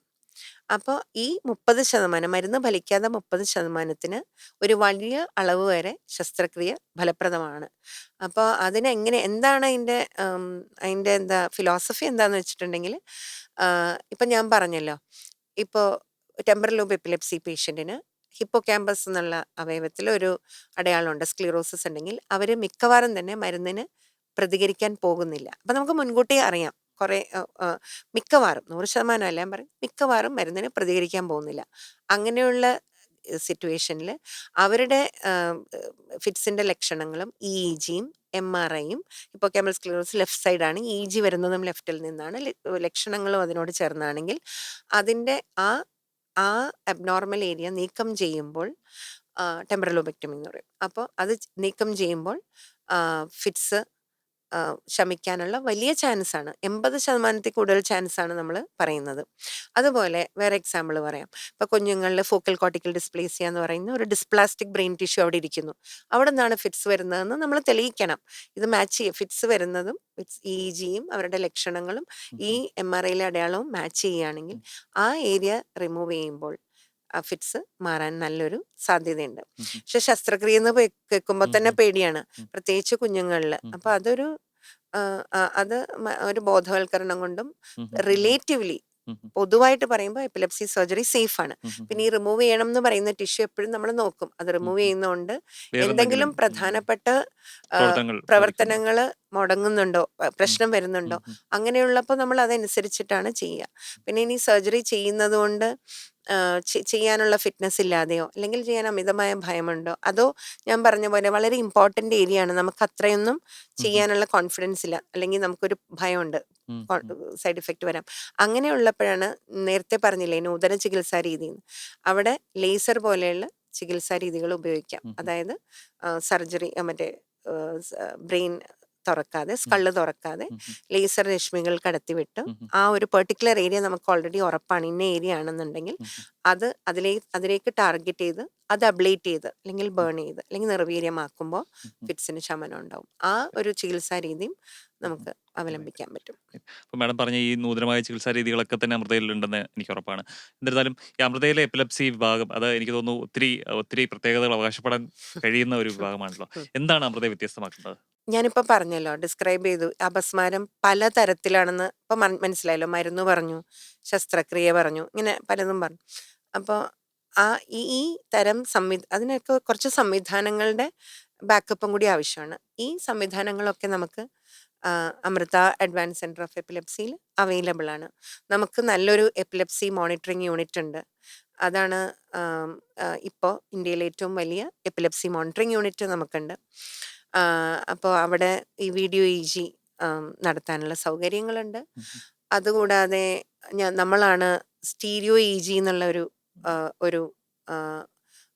അപ്പോൾ ഈ 30% മരുന്ന് ഫലിക്കാതെ 30%ത്തിന് ഒരു വലിയ അളവ് വരെ ശസ്ത്രക്രിയ ഫലപ്രദമാണ്. അപ്പോൾ എന്താണ് അതിൻ്റെ ഫിലോസഫി എന്താന്ന് വെച്ചിട്ടുണ്ടെങ്കിൽ ഇപ്പം ഞാൻ പറഞ്ഞല്ലോ, ഇപ്പോൾ ടെമ്പറൽ ലോബ് എപ്പിലെപ്സി പേഷ്യൻറ്റിന് ഹിപ്പോക്യാമ്പസ് എന്നുള്ള അവയവത്തിൽ ഒരു അടയാളമുണ്ട്, സ്ക്ലീറോസിസ് ഉണ്ടെങ്കിൽ അവർ മിക്കവാറും തന്നെ മരുന്നിന് പ്രതികരിക്കാൻ പോകുന്നില്ല. അപ്പം നമുക്ക് മുൻകൂട്ടി അറിയാം മിക്കവാറും 100% അല്ല ഞാൻ പറയും, മിക്കവാറും മരുന്നിന് പ്രതികരിക്കാൻ പോകുന്നില്ല. അങ്ങനെയുള്ള സിറ്റുവേഷനിൽ അവരുടെ ഫിറ്റ്സിൻ്റെ ലക്ഷണങ്ങളും EEGയും MRIയും ഹിപ്പോകാമ്പൽ സ്ക്ലിറോസിസ് ലെഫ്റ്റ് സൈഡാണ്, EG വരുന്നതും ലെഫ്റ്റിൽ നിന്നാണ്, ലക്ഷണങ്ങളും അതിനോട് ചേർന്നാണെങ്കിൽ അതിൻ്റെ ആ ആ അബ്നോർമൽ ഏരിയ നീക്കം ചെയ്യുമ്പോൾ ടെമ്പറൽ ലോബെക്ടമി എന്ന് പറയും. അപ്പോൾ അത് നീക്കം ചെയ്യുമ്പോൾ ഫിറ്റ്സ് ശമിക്കാനുള്ള വലിയ ചാൻസാണ്, 80% കൂടുതൽ ചാൻസാണ് നമ്മൾ പറയുന്നത്. അതുപോലെ വേറെ എക്സാമ്പിൾ പറയാം. ഇപ്പോൾ കുഞ്ഞുങ്ങളിൽ ഫോക്കൽ കോർട്ടിക്കൽ ഡിസ്പ്ലേസിയ എന്ന് പറയുന്ന ഒരു ഡിസ്പ്ലാസ്റ്റിക് ബ്രെയിൻ ടിഷ്യൂ അവിടെ ഇരിക്കുന്നു. അവിടെ നിന്നാണ് ഫിറ്റ്സ് വരുന്നതെന്ന് നമ്മൾ തെളിയിക്കണം. ഇത് മാച്ച് ചെയ്യും, ഫിറ്റ്സ് വരുന്നതും EEGയും അവരുടെ ലക്ഷണങ്ങളും ഈ MRIയിലെ അടയാളവും മാച്ച് ചെയ്യുകയാണെങ്കിൽ ആ ഏരിയ റിമൂവ് ചെയ്യുമ്പോൾ ഫിറ്റ്സ് മാറാൻ നല്ലൊരു സാധ്യതയുണ്ട്. പക്ഷെ ശസ്ത്രക്രിയ എന്ന് കേൾക്കുമ്പോൾ തന്നെ പേടിയാണ്, പ്രത്യേകിച്ച് കുഞ്ഞുങ്ങളിൽ. അപ്പോൾ അതൊരു അത് ഒരു ബോധവൽക്കരണം കൊണ്ടും റിലേറ്റീവ്ലി പൊതുവായിട്ട് പറയുമ്പോൾ എപ്പിലെപ്സി സർജറി സേഫ് ആണ്. പിന്നെ ഈ റിമൂവ് ചെയ്യണം എന്ന് പറയുന്ന ടിഷ്യൂ എപ്പോഴും നമ്മൾ നോക്കും, അത് റിമൂവ് ചെയ്യുന്നതുകൊണ്ട് എന്തെങ്കിലും പ്രധാനപ്പെട്ട പ്രവർത്തനങ്ങൾ മുടങ്ങുന്നുണ്ടോ, പ്രശ്നം വരുന്നുണ്ടോ, അങ്ങനെയുള്ളപ്പോൾ നമ്മൾ അതനുസരിച്ചിട്ടാണ് ചെയ്യുക. പിന്നെ ഇനി സർജറി ചെയ്യുന്നത് കൊണ്ട് ചെയ്യാനുള്ള ഫിറ്റ്നസ് ഇല്ലാതെയോ അല്ലെങ്കിൽ ചെയ്യാൻ അമിതമായ ഭയമുണ്ടോ, അതോ ഞാൻ പറഞ്ഞ പോലെ വളരെ ഇമ്പോർട്ടൻ്റ് ഏരിയ ആണ്, നമുക്ക് അത്രയൊന്നും ചെയ്യാനുള്ള കോൺഫിഡൻസ് ഇല്ല, അല്ലെങ്കിൽ നമുക്കൊരു ഭയമുണ്ട് സൈഡ് ഇഫക്റ്റ് വരാം, അങ്ങനെയുള്ളപ്പോഴാണ് നേരത്തെ പറഞ്ഞില്ലേ നൂതന ചികിത്സാ രീതി, അവിടെ ലേസർ പോലെയുള്ള ചികിത്സാ രീതികൾ ഉപയോഗിക്കാം. അതായത് സർജറി മറ്റേ ബ്രെയിൻ തുറക്കാതെ, സ്കള്ള് തുറക്കാതെ ലേസർ രശ്മികൾ കടത്തിവിട്ട് ആ ഒരു പെർട്ടിക്കുലർ ഏരിയ നമുക്ക് ഓൾറെഡി ഉറപ്പാണ് ഇന്ന ഏരിയ ആണെന്നുണ്ടെങ്കിൽ അത് അതിലേക്ക് ടാർഗറ്റ് ചെയ്ത് അത് അബ്ലേറ്റ് ചെയ്ത് അല്ലെങ്കിൽ ബേൺ ചെയ്ത് അല്ലെങ്കിൽ നിർവീര്യമാക്കുമ്പോൾ ഫിറ്റ്സിന് ശമനം ഉണ്ടാവും. ആ ഒരു ചികിത്സാ രീതിയും നമുക്ക് അവലംബിക്കാൻ പറ്റും. അപ്പോൾ മാഡം പറഞ്ഞ ഈ നൂതനമായ ചികിത്സാ രീതികളൊക്കെ തന്നെ അമൃതയിലുണ്ടെന്ന് എനിക്ക് ഉറപ്പാണ്. എന്നിരുന്നാലും ഈ അമൃതയിലെ എപ്പിലെപ്സി വിഭാഗം അത് എനിക്ക് തോന്നുന്നു ഒത്തിരി പ്രത്യേകതകൾ അവകാശപ്പെടാൻ കഴിയുന്ന ഒരു വിഭാഗമാണല്ലോ. എന്താണ് അമൃതയെ വ്യത്യസ്തമാക്കുന്നത്? ഞാനിപ്പോൾ പറഞ്ഞല്ലോ, ഡിസ്ക്രൈബ് ചെയ്തു, അപസ്മാരം പല തരത്തിലാണെന്ന് ഇപ്പം മനസ്സിലായല്ലോ. മരുന്ന് പറഞ്ഞു, ശസ്ത്രക്രിയ പറഞ്ഞു, ഇങ്ങനെ പലതും പറഞ്ഞു. അപ്പോൾ ഈ തരം അതിനൊക്കെ കുറച്ച് സംവിധാനങ്ങളുടെ ബാക്കപ്പും കൂടി ആവശ്യമാണ്. ഈ സംവിധാനങ്ങളൊക്കെ നമുക്ക് അമൃത അഡ്വാൻസ് സെൻറ്റർ ഓഫ് എപ്പിലെപ്സിയിൽ അവൈലബിൾ ആണ്. നമുക്ക് നല്ലൊരു എപ്പിലെപ്സി മോണിറ്ററിങ് യൂണിറ്റ് ഉണ്ട്. അതാണ് ഇപ്പോൾ ഇന്ത്യയിലെ ഏറ്റവും വലിയ എപ്പിലെപ്സി മോണിറ്ററിങ് യൂണിറ്റ് നമുക്കുണ്ട്. അപ്പോൾ അവിടെ ഈ വീഡിയോ EG നടത്താനുള്ള സൗകര്യങ്ങളുണ്ട്. അതുകൂടാതെ നമ്മളാണ് സ്റ്റീരിയോ EG എന്നുള്ള ഒരു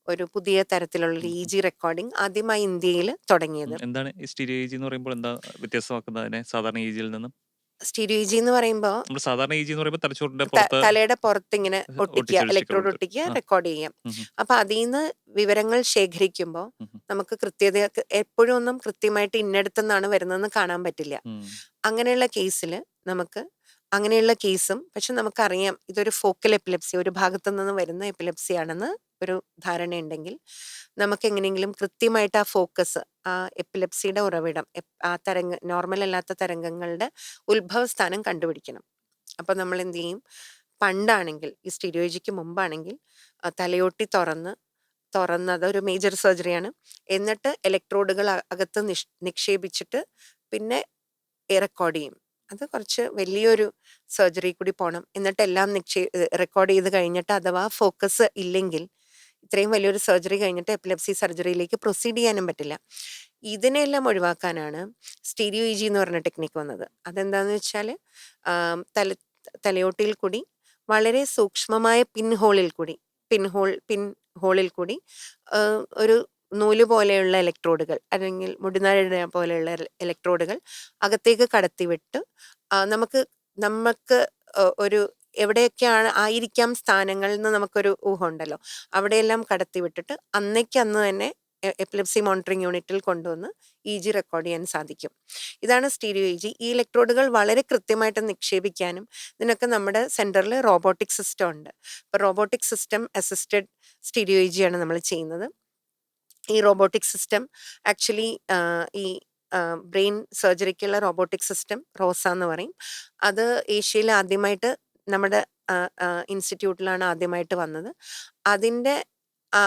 ഒരു പുതിയ തരത്തിലുള്ള EG റെക്കോർഡിംഗ് ആദ്യമായി ഇന്ത്യയിൽ തുടങ്ങിയത്. എന്താണ് ഈ സ്റ്റീരിയോ EG എന്ന് പറയുമ്പോൾ എന്താ വ്യത്യസ്തമാക്കുന്നതിനെ സാധാരണ EGയിൽ നിന്നും? സ്റ്റീരിയോ EG എന്ന് പറയുമ്പോൾ നമ്മൾ സാധാരണ EG എന്ന് പറയുമ്പോൾ തലച്ചോറിന്റെ പുറത്ത് തലയുടെ പുറത്ത് ഇങ്ങനെ ഒട്ടിക്കുക, ഇലക്ട്രോഡ് ഒട്ടിക്കുക, റെക്കോർഡ് ചെയ്യാം. അപ്പൊ അതിൽ നിന്ന് വിവരങ്ങൾ ശേഖരിക്കുമ്പോൾ നമുക്ക് എപ്പോഴും ഒന്നും കൃത്യമായിട്ട് ഇന്നടത്തുനിന്നാണ് വരുന്നതെന്ന് കാണാൻ പറ്റില്ല. അങ്ങനെയുള്ള കേസിൽ അങ്ങനെയുള്ള കേസും പക്ഷെ നമുക്കറിയാം ഇതൊരു ഫോക്കൽ എപ്പിലെപ്സി, ഒരു ഭാഗത്തു നിന്ന് വരുന്ന എപ്പിലെപ്സി ആണെന്ന് ഒരു ധാരണയുണ്ടെങ്കിൽ നമുക്ക് എങ്ങനെയെങ്കിലും കൃത്യമായിട്ട് ആ ഫോക്കസ്, ആ എപ്പിലെപ്സിയുടെ ഉറവിടം, ആ നോർമൽ അല്ലാത്ത തരംഗങ്ങളുടെ ഉത്ഭവസ്ഥാനം കണ്ടുപിടിക്കണം. അപ്പോൾ നമ്മൾ എന്ത് ചെയ്യും, പണ്ടാണെങ്കിൽ ഈ സ്റ്റീരിയോജിക്ക് മുമ്പാണെങ്കിൽ തലയോട്ടി തുറന്നത് ഒരു മേജർ സർജറിയാണ്. എന്നിട്ട് ഇലക്ട്രോഡുകൾ അകത്ത് നിക്ഷേപിച്ചിട്ട് പിന്നെ റെക്കോർഡ് ചെയ്യും. അത് കുറച്ച് വലിയൊരു സർജറി കൂടി പോകണം. എന്നിട്ട് എല്ലാം റെക്കോർഡ് ചെയ്ത് കഴിഞ്ഞിട്ട് അഥവാ ഫോക്കസ് ഇല്ലെങ്കിൽ ഇത്രയും വലിയൊരു സർജറി കഴിഞ്ഞിട്ട് എപ്പിലെപ്സി സർജറിയിലേക്ക് പ്രൊസീഡ് ചെയ്യാനും പറ്റില്ല. ഇതിനെല്ലാം ഒഴിവാക്കാനാണ് സ്റ്റീരിയോ EG എന്ന് പറഞ്ഞ ടെക്നിക്ക് വന്നത്. അതെന്താന്ന് വെച്ചാൽ തലയോട്ടിയിൽ കൂടി വളരെ സൂക്ഷ്മമായ പിൻ ഹോളിൽ കൂടി ഒരു നൂല് പോലെയുള്ള ഇലക്ട്രോഡുകൾ അല്ലെങ്കിൽ മുടിനാഴ പോലെയുള്ള ഇലക്ട്രോഡുകൾ അകത്തേക്ക് കടത്തിവിട്ട് നമുക്ക് ഒരു എവിടെയൊക്കെയാണ് ആയിരിക്കാം സ്ഥാനങ്ങൾ എന്ന് നമുക്കൊരു ഊഹം ഉണ്ടല്ലോ, അവിടെയെല്ലാം കടത്തിവിട്ടിട്ട് അന്ന് തന്നെ എപ്പിലെപ്സി മോണിറ്ററിംഗ് യൂണിറ്റിൽ കൊണ്ടുവന്ന് EG റെക്കോർഡ് ചെയ്യാൻ സാധിക്കും. ഇതാണ് സ്റ്റീരിയോ EG. ഈ ഇലക്ട്രോഡുകൾ വളരെ കൃത്യമായിട്ട് നിക്ഷേപിക്കാനും ഇതിനൊക്കെ നമ്മുടെ സെൻറ്ററിൽ റോബോട്ടിക് സിസ്റ്റം ഉണ്ട്. ഇപ്പോൾ robotic system assisted stereo EG ആണ് നമ്മൾ ചെയ്യുന്നത്. ഈ റോബോട്ടിക് സിസ്റ്റം ആക്ച്വലി ഈ ബ്രെയിൻ സർജറിക്കുള്ള റോബോട്ടിക് സിസ്റ്റം റോസ എന്ന് പറയും. അത് ഏഷ്യയിൽ ആദ്യമായിട്ട് നമ്മുടെ ഇൻസ്റ്റിറ്റ്യൂട്ടിലാണ് ആദ്യമായിട്ട് വന്നത്.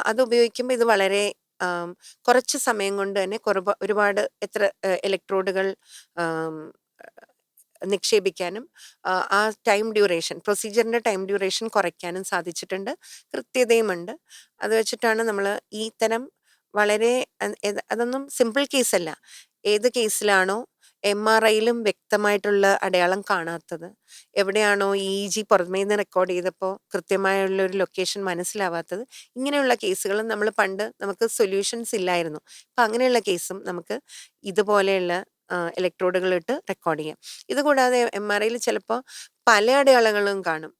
അത് ഉപയോഗിക്കുമ്പോൾ ഇത് വളരെ കുറച്ച് സമയം കൊണ്ട് തന്നെ ഒരുപാട് ഇലക്ട്രോഡുകൾ നിക്ഷേപിക്കാനും ആ പ്രൊസീജിയറിൻ്റെ ടൈം ഡ്യൂറേഷൻ കുറയ്ക്കാനും സാധിച്ചിട്ടുണ്ട്. കൃത്യതയുമുണ്ട്. അത് വെച്ചിട്ടാണ് നമ്മൾ ഈ തരം വളരെ അതൊന്നും സിമ്പിൾ കേസല്ല. ഏത് കേസിലാണോ MRIയിലും വ്യക്തമായിട്ടുള്ള അടയാളം കാണാത്തത്, എവിടെയാണോ EEG പുറമേ നിന്ന് റെക്കോർഡ് ചെയ്തപ്പോൾ കൃത്യമായുള്ള ഒരു ലൊക്കേഷൻ മനസ്സിലാവാത്തത്, ഇങ്ങനെയുള്ള കേസുകൾ നമ്മൾ പണ്ട് നമുക്ക് സൊല്യൂഷൻസ് ഇല്ലായിരുന്നു. അപ്പം അങ്ങനെയുള്ള കേസും നമുക്ക് ഇതുപോലെയുള്ള ഇലക്ട്രോഡുകളിട്ട് റെക്കോർഡ് ചെയ്യാം. ഇതുകൂടാതെ MRIയിൽ ചിലപ്പോൾ പല അടയാളങ്ങളും കാണും,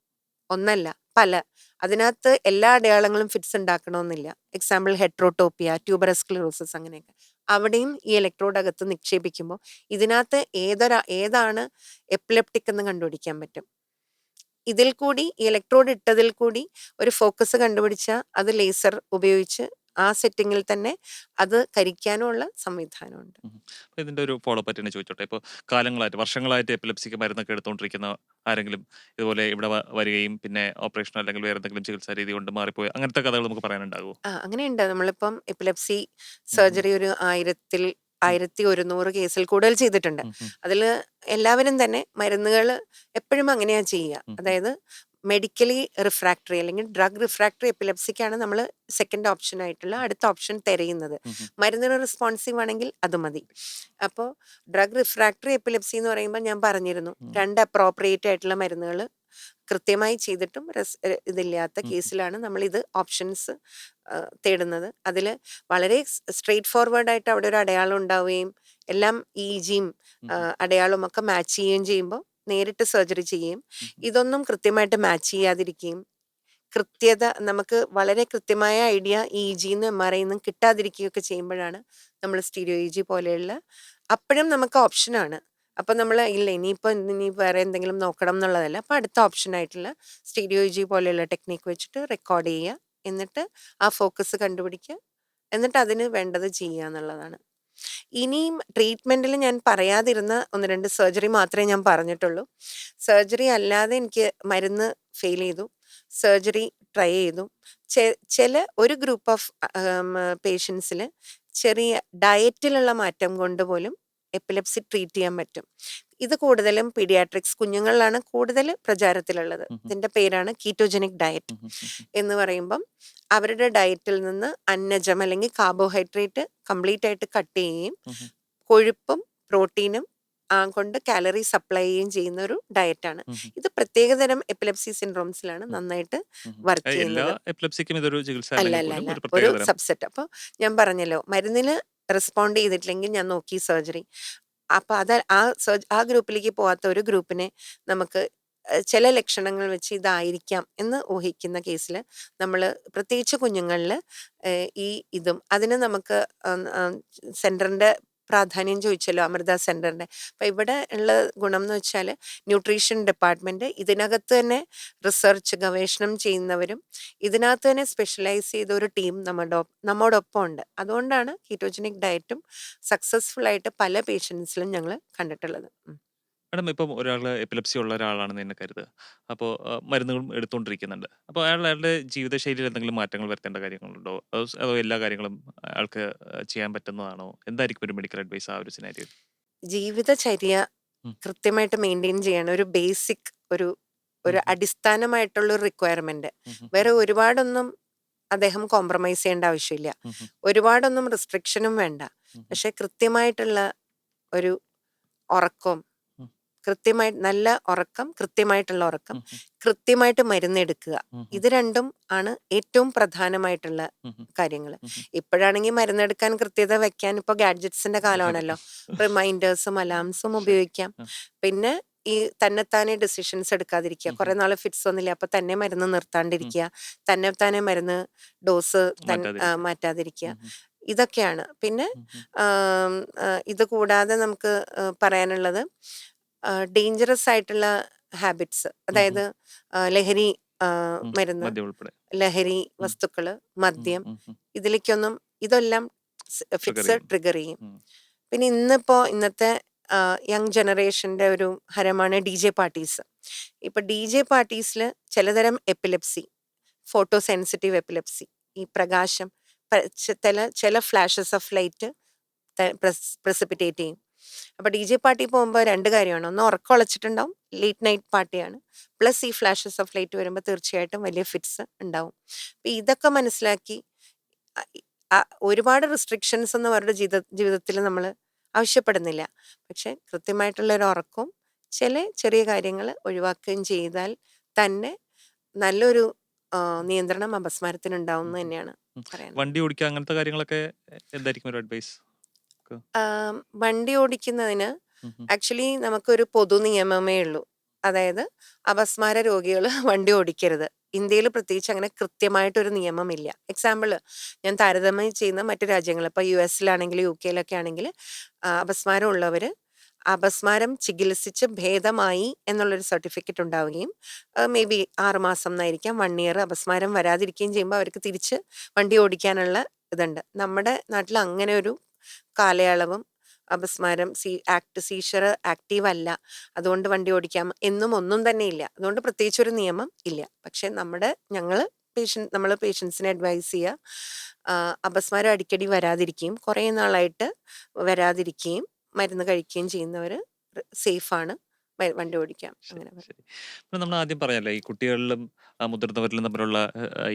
ഒന്നല്ല പല. അതിനകത്ത് എല്ലാ അടയാളങ്ങളും ഫിറ്റ്സ് ഉണ്ടാക്കണമെന്നില്ല. എക്സാമ്പിൾ ഹെട്രോട്ടോപ്പിയ, ട്യൂബറസ് സ്ക്ലിറോസിസ് അങ്ങനെയൊക്കെ. അവിടെയും ഈ ഇലക്ട്രോഡ് അകത്ത് നിക്ഷേപിക്കുമ്പോൾ ഇതിനകത്ത് ഏതാണ് എപ്പിലെപ്റ്റിക് എന്ന് കണ്ടുപിടിക്കാൻ പറ്റും. ഇതിൽ കൂടി ഈ ഇലക്ട്രോഡ് ഇട്ടതിൽ കൂടി ഒരു ഫോക്കസ് കണ്ടുപിടിച്ചാൽ അത് ലേസർ ഉപയോഗിച്ച് ആ സെറ്റിങ്ങിൽ തന്നെ അത് കരിക്കാനുള്ള സംവിധാനമുണ്ട്. അപ്പോൾ ഇതിൻ്റെ ഒരു ഫോളോ അപ്പ് തന്നെ ചോദിച്ചോട്ടെ. ഇപ്പോൾ കാലങ്ങളായിട്ട് വർഷങ്ങളായിട്ട് എപ്പിലെപ്സിക്ക് മരുന്നൊക്കെ എടുത്തുകൊണ്ടിരിക്കുന്ന ആരെങ്കിലും ഇതുപോലെ ഇവിടെ വരികയും പിന്നെ ഓപ്പറേഷനോ അല്ലെങ്കിൽ വേറെ എന്തെങ്കിലും ചികിത്സാ രീതി കൊണ്ട് മാറിപ്പോയി അങ്ങനത്തെ കഥകൾ നമുക്ക് പറയാനുണ്ടാകുമോ? അങ്ങനെയുണ്ട്. നമ്മളിപ്പം എപ്പിലെപ്സി സർജറി ഒരു 1100 കേസിൽ കൂടുതൽ ചെയ്തിട്ടുണ്ട്. അതിൽ എല്ലാവരും തന്നെ മരുന്നുകൾ എപ്പോഴും അങ്ങനെയാ ചെയ്യുക. അതായത് മെഡിക്കലി റിഫ്രാക്ടറി അല്ലെങ്കിൽ ഡ്രഗ് റിഫ്രാക്ടറി എപ്പിലെപ്സിക്കാണ് നമ്മൾ സെക്കൻഡ് ഓപ്ഷൻ ആയിട്ടുള്ള അടുത്ത ഓപ്ഷൻ തിരയുന്നത്. മരുന്നിന് റെസ്പോൺസീവ് ആണെങ്കിൽ അത് മതി. അപ്പോൾ ഡ്രഗ് റിഫ്രാക്ടറി എപ്പിലെപ്സി എന്ന് പറയുമ്പോൾ ഞാൻ പറഞ്ഞിരുന്നു, 2 അപ്രോപ്രിയേറ്റ് ആയിട്ടുള്ള മരുന്നുകൾ കൃത്യമായി ചെയ്തിട്ടും ഇതില്ലാത്ത കേസിലാണ് നമ്മൾ ഇത് ഓപ്ഷൻസ് തേടുന്നത്. അതിൽ വളരെ സ്ട്രെയിറ്റ് ഫോർവേഡ് ആയിട്ട് അവിടെ ഒരു അടയാളം ഉണ്ടാവുകയും എല്ലാം EEGയും അടയാളവും ഒക്കെ മാച്ച് ചെയ്യുകയും ചെയ്യുമ്പോൾ നേരിട്ട് സർജറി ചെയ്യുകയും ഇതൊന്നും കൃത്യമായിട്ട് മാച്ച് ചെയ്യാതിരിക്കുകയും കൃത്യത നമുക്ക് വളരെ കൃത്യമായ ഐഡിയ EEGന്നും MRIന്നും കിട്ടാതിരിക്കുകയൊക്കെ ചെയ്യുമ്പോഴാണ് നമ്മൾ സ്റ്റീരിയോ EEG പോലെയുള്ള അപ്പോഴും നമുക്ക് ഓപ്ഷനാണ്. അപ്പം നമ്മൾ ഇല്ല ഇനി വേറെ എന്തെങ്കിലും നോക്കണം എന്നുള്ളതല്ല. അപ്പം അടുത്ത ഓപ്ഷൻ ആയിട്ടുള്ള സ്റ്റീരിയോ EEG പോലെയുള്ള ടെക്നിക്ക് വെച്ചിട്ട് റെക്കോർഡ് ചെയ്യുക, എന്നിട്ട് ആ ഫോക്കസ് കണ്ടുപിടിക്കുക, എന്നിട്ട് അതിന് വേണ്ടത് ചെയ്യുക എന്നുള്ളതാണ്. ഇനിയും ട്രീറ്റ്മെന്റിൽ ഞാൻ പറയാതിരുന്ന 1-2 സർജറി മാത്രമേ ഞാൻ പറഞ്ഞിട്ടുള്ളൂ. സർജറി അല്ലാതെ എനിക്ക് മരുന്ന് ഫെയിൽ ചെയ്തു, സർജറി ട്രൈ ചെയ്തു. ചില ഒരു ഗ്രൂപ്പ് ഓഫ് പേഷ്യൻസിൽ ചെറിയ ഡയറ്റിലുള്ള മാറ്റം കൊണ്ട് പോലും എപ്പിലെപ്സി ട്രീറ്റ് ചെയ്യാൻ പറ്റും. ഇത് കൂടുതലും പീഡിയാട്രിക്സ് കുഞ്ഞുങ്ങളിലാണ് കൂടുതൽ പ്രചാരത്തിലുള്ളത്. ഇതിന്റെ പേരാണ് കീറ്റോജനിക് ഡയറ്റ് എന്ന് പറയുമ്പം അവരുടെ ഡയറ്റിൽ നിന്ന് അന്നജം അല്ലെങ്കിൽ കാർബോഹൈഡ്രേറ്റ് കംപ്ലീറ്റ് ആയിട്ട് കട്ട് ചെയ്യുകയും കൊഴുപ്പും പ്രോട്ടീനും കൊണ്ട് കാലറി സപ്ലൈ ചെയ്യുകയും ചെയ്യുന്ന ഒരു ഡയറ്റാണ്. ഇത് പ്രത്യേകതരം എപ്പിലെപ്സി സിൻഡ്രോംസിലാണ് നന്നായിട്ട് വർക്ക് എല്ലാ ചെയ്യുന്നത്. എപ്പിലെപ്സിക്കും ഇതൊരു ചികിത്സ അല്ല അല്ലെങ്കിൽ അല്ല പോലും അല്ല ഒരു ഒരു പ്രത്യേകതരം. സബ്സെറ്റ്. അപ്പോൾ ഞാൻ പറഞ്ഞല്ലോ, മരുന്നിന് റെസ്പോണ്ട് ചെയ്തിട്ടില്ലെങ്കിൽ ഞാൻ നോക്കി സർജറി. അപ്പൊ അത് ആ ഗ്രൂപ്പിലേക്ക് പോവാത്ത ഒരു ഗ്രൂപ്പിനെ നമുക്ക് ചില ലക്ഷണങ്ങൾ വെച്ച് ഇതായിരിക്കാം എന്ന് ഊഹിക്കുന്ന കേസിൽ നമ്മൾ പ്രത്യേകിച്ച് കുഞ്ഞുങ്ങളിൽ ഇതും അതിന് നമുക്ക് സെന്ററിന്റെ പ്രാധാന്യം ചോദിച്ചല്ലോ, അമൃത സെന്ററിന്റെ. അപ്പൊ ഇവിടെ ഉള്ള ഗുണം എന്ന് വെച്ചാൽ ന്യൂട്രീഷൻ ഡിപ്പാർട്ട്മെന്റ് ഇതിനകത്ത് തന്നെ റിസർച്ച് ഗവേഷണം ചെയ്യുന്നവരും ഇതിനകത്ത് തന്നെ സ്പെഷ്യലൈസ് ചെയ്ത ഒരു ടീം നമ്മോടൊപ്പം ഉണ്ട്. അതുകൊണ്ടാണ് കീറ്റോജനിക് ഡയറ്റും സക്സസ്ഫുൾ ആയിട്ട് പല പേഷ്യൻസിലും ഞങ്ങൾ കണ്ടിട്ടുള്ളത്. മാഡം ഇപ്പം ഒരാൾ എപ്പിലെപ്സി ഉള്ള ഒരാളാണെന്ന് തന്നെ കരുതുക. അപ്പോൾ മരുന്നുകളും എടുത്തുകൊണ്ടിരിക്കുന്നുണ്ട്. അപ്പോൾ അയാളുടെ ജീവിതശൈലിയിൽ എന്തെങ്കിലും മാറ്റങ്ങൾ വരുത്തേണ്ട കാര്യങ്ങളുണ്ടോ? അതോ എല്ലാ കാര്യങ്ങളും അയാൾക്ക് ചെയ്യാൻ പറ്റുന്നതാണോ? എന്തായിരിക്കും ഒരു മെഡിക്കൽ അഡ്വൈസ് ആ ഒരു സിനാരിയോയിൽ? ജീവിതചര്യ കൃത്യമായിട്ട് മെയിൻറ്റെയിൻ ചെയ്യണം. ഒരു ബേസിക് ഒരു അടിസ്ഥാനമായിട്ടുള്ള ഒരു റിക്വയർമെന്റ്. വേറെ ഒരുപാടൊന്നും അദ്ദേഹം കോംപ്രമൈസ് ചെയ്യേണ്ട ആവശ്യമില്ല. ഒരുപാടൊന്നും റെസ്ട്രിക്ഷനും വേണ്ട. പക്ഷെ കൃത്യമായിട്ടുള്ള ഒരു ഉറക്കം, നല്ല ഉറക്കം, കൃത്യമായിട്ടുള്ള ഉറക്കം, കൃത്യമായിട്ട് മരുന്നെടുക്കുക. ഇത് രണ്ടും ആണ് ഏറ്റവും പ്രധാനമായിട്ടുള്ള കാര്യങ്ങൾ. ഇപ്പോഴാണെങ്കിൽ മരുന്നെടുക്കാൻ കൃത്യത വെക്കാൻ ഇപ്പൊ ഗാഡ്ജറ്റ്സിന്റെ കാലമാണല്ലോ. റിമൈൻഡേഴ്സും അലാംസും ഉപയോഗിക്കാം. പിന്നെ ഈ തന്നെത്താനെ ഡിസിഷൻസ് എടുക്കാതിരിക്കുക. കുറെ നാള് ഫിറ്റ്സ് ഒന്നുമില്ല അപ്പൊ തന്നെ മരുന്ന് നിർത്താണ്ടിരിക്കുക, തന്നെത്താനെ മരുന്ന് ഡോസ് മാറ്റാതിരിക്കുക. ഇതൊക്കെയാണ്. പിന്നെ ഇത് കൂടാതെ നമുക്ക് പറയാനുള്ളത് ഡേഞ്ചറസ് ആയിട്ടുള്ള ഹാബിറ്റ്സ്, അതായത് ലഹരി മരുന്ന്, മദ്യം ഉൾപ്പെടെ. ലഹരി വസ്തുക്കള്, മദ്യം, ഇതെല്ലാം ഫിറ്റ്സ് ട്രിഗർ ചെയ്യും. പിന്നെ ഇന്നത്തെ യങ് ജനറേഷന്റെ ഒരു ഹരമാണ് DJ പാർട്ടീസ്. ഇപ്പൊ DJ പാർട്ടീസിൽ ചിലതരം എപ്പിലെപ്സി, ഫോട്ടോ സെൻസിറ്റീവ് എപ്പിലെപ്സി, ഈ പ്രകാശം ചില ഫ്ലാഷസ് ഓഫ് ലൈറ്റ് പ്രസിപ്പിറ്റേറ്റ് ചെയ്യും. അപ്പൊ DJ പാർട്ടി പോകുമ്പോൾ 2 കാര്യമാണ്. ഒന്ന്, ഉറക്കം ഉളച്ചിട്ടുണ്ടാവും, ലേറ്റ് നൈറ്റ് പാർട്ടിയാണ്. പ്ലസ് ഈ ഫ്ലാഷസ് ഓഫ് ലൈറ്റ് വരുമ്പോൾ തീർച്ചയായിട്ടും വലിയ ഫിറ്റ്സ് ഉണ്ടാവും. അപ്പൊ ഇതൊക്കെ മനസ്സിലാക്കി ഒരുപാട് റെസ്ട്രിക്ഷൻസ് ഒന്നും അവരുടെ ജീവിതത്തിൽ നമ്മൾ ആവശ്യപ്പെടുന്നില്ല. പക്ഷെ കൃത്യമായിട്ടുള്ളൊരു ഉറക്കവും ചെറിയ കാര്യങ്ങൾ ഒഴിവാക്കുകയും ചെയ്താൽ തന്നെ നല്ലൊരു നിയന്ത്രണം അപസ്മാരത്തിനുണ്ടാവും ഉം എന്ന് ഉം. തന്നെയാണ് ഉം. പറയാനുള്ളത്. വണ്ടി ഓടിക്കുക അങ്ങനത്തെ കാര്യങ്ങളൊക്കെ എന്തായിരിക്കും ഒരു അഡ്വൈസ്? വണ്ടി ഓടിക്കുന്നതിന് ഉം ഉം. ആക്ച്വലി നമുക്കൊരു പൊതു നിയമമേ ഉള്ളൂ. അതായത് അപസ്മാര രോഗികൾ വണ്ടി ഓടിക്കരുത്. ഇന്ത്യയിൽ പ്രത്യേകിച്ച് അങ്ങനെ കൃത്യമായിട്ടൊരു നിയമമില്ല. എക്സാമ്പിള് ഞാൻ താരതമ്യം ചെയ്യുന്ന മറ്റു രാജ്യങ്ങൾ ഇപ്പോൾ യുഎസിലാണെങ്കിൽ യുകെയിലൊക്കെ ആണെങ്കിൽ അപസ്മാരം ഉള്ളവർ അപസ്മാരം ചികിത്സിച്ച് ഭേദമായി എന്നുള്ളൊരു സർട്ടിഫിക്കറ്റ് ഉണ്ടാവുകയും മേ ബി 6 മാസം എന്നായിരിക്കാം 1 ഇയർ അപസ്മാരം വരാതിരിക്കുകയും ചെയ്യുമ്പോൾ അവർക്ക് തിരിച്ച് വണ്ടി ഓടിക്കാനുള്ള ഇതുണ്ട്. നമ്മുടെ നാട്ടിൽ അങ്ങനെ ഒരു കാലയളവും അപസ്മാരം സീഷർ ആക്റ്റീവ് അല്ല, അതുകൊണ്ട് വണ്ടി ഓടിക്കാം എന്നും ഒന്നും തന്നെ ഇല്ല. അതുകൊണ്ട് പ്രത്യേകിച്ചൊരു നിയമം ഇല്ല. പക്ഷെ നമ്മൾ പേഷ്യൻസിനെ അഡ്വൈസ് ചെയ്യുക, അപസ്മാരം അടിക്കടി വരാതിരിക്കുകയും കുറേ നാളായിട്ട് വരാതിരിക്കുകയും മരുന്ന് കഴിക്കുകയും ചെയ്യുന്നവർ സേഫാണ്, വണ്ടി ഓടിക്കാം ശരി അങ്ങനെ പറയും. ശരി. ഇപ്പൊ നമ്മൾ ആദ്യം പറഞ്ഞല്ലോ ഈ കുട്ടികളിലും മുതിർന്നവരിലും തമ്മിലുള്ള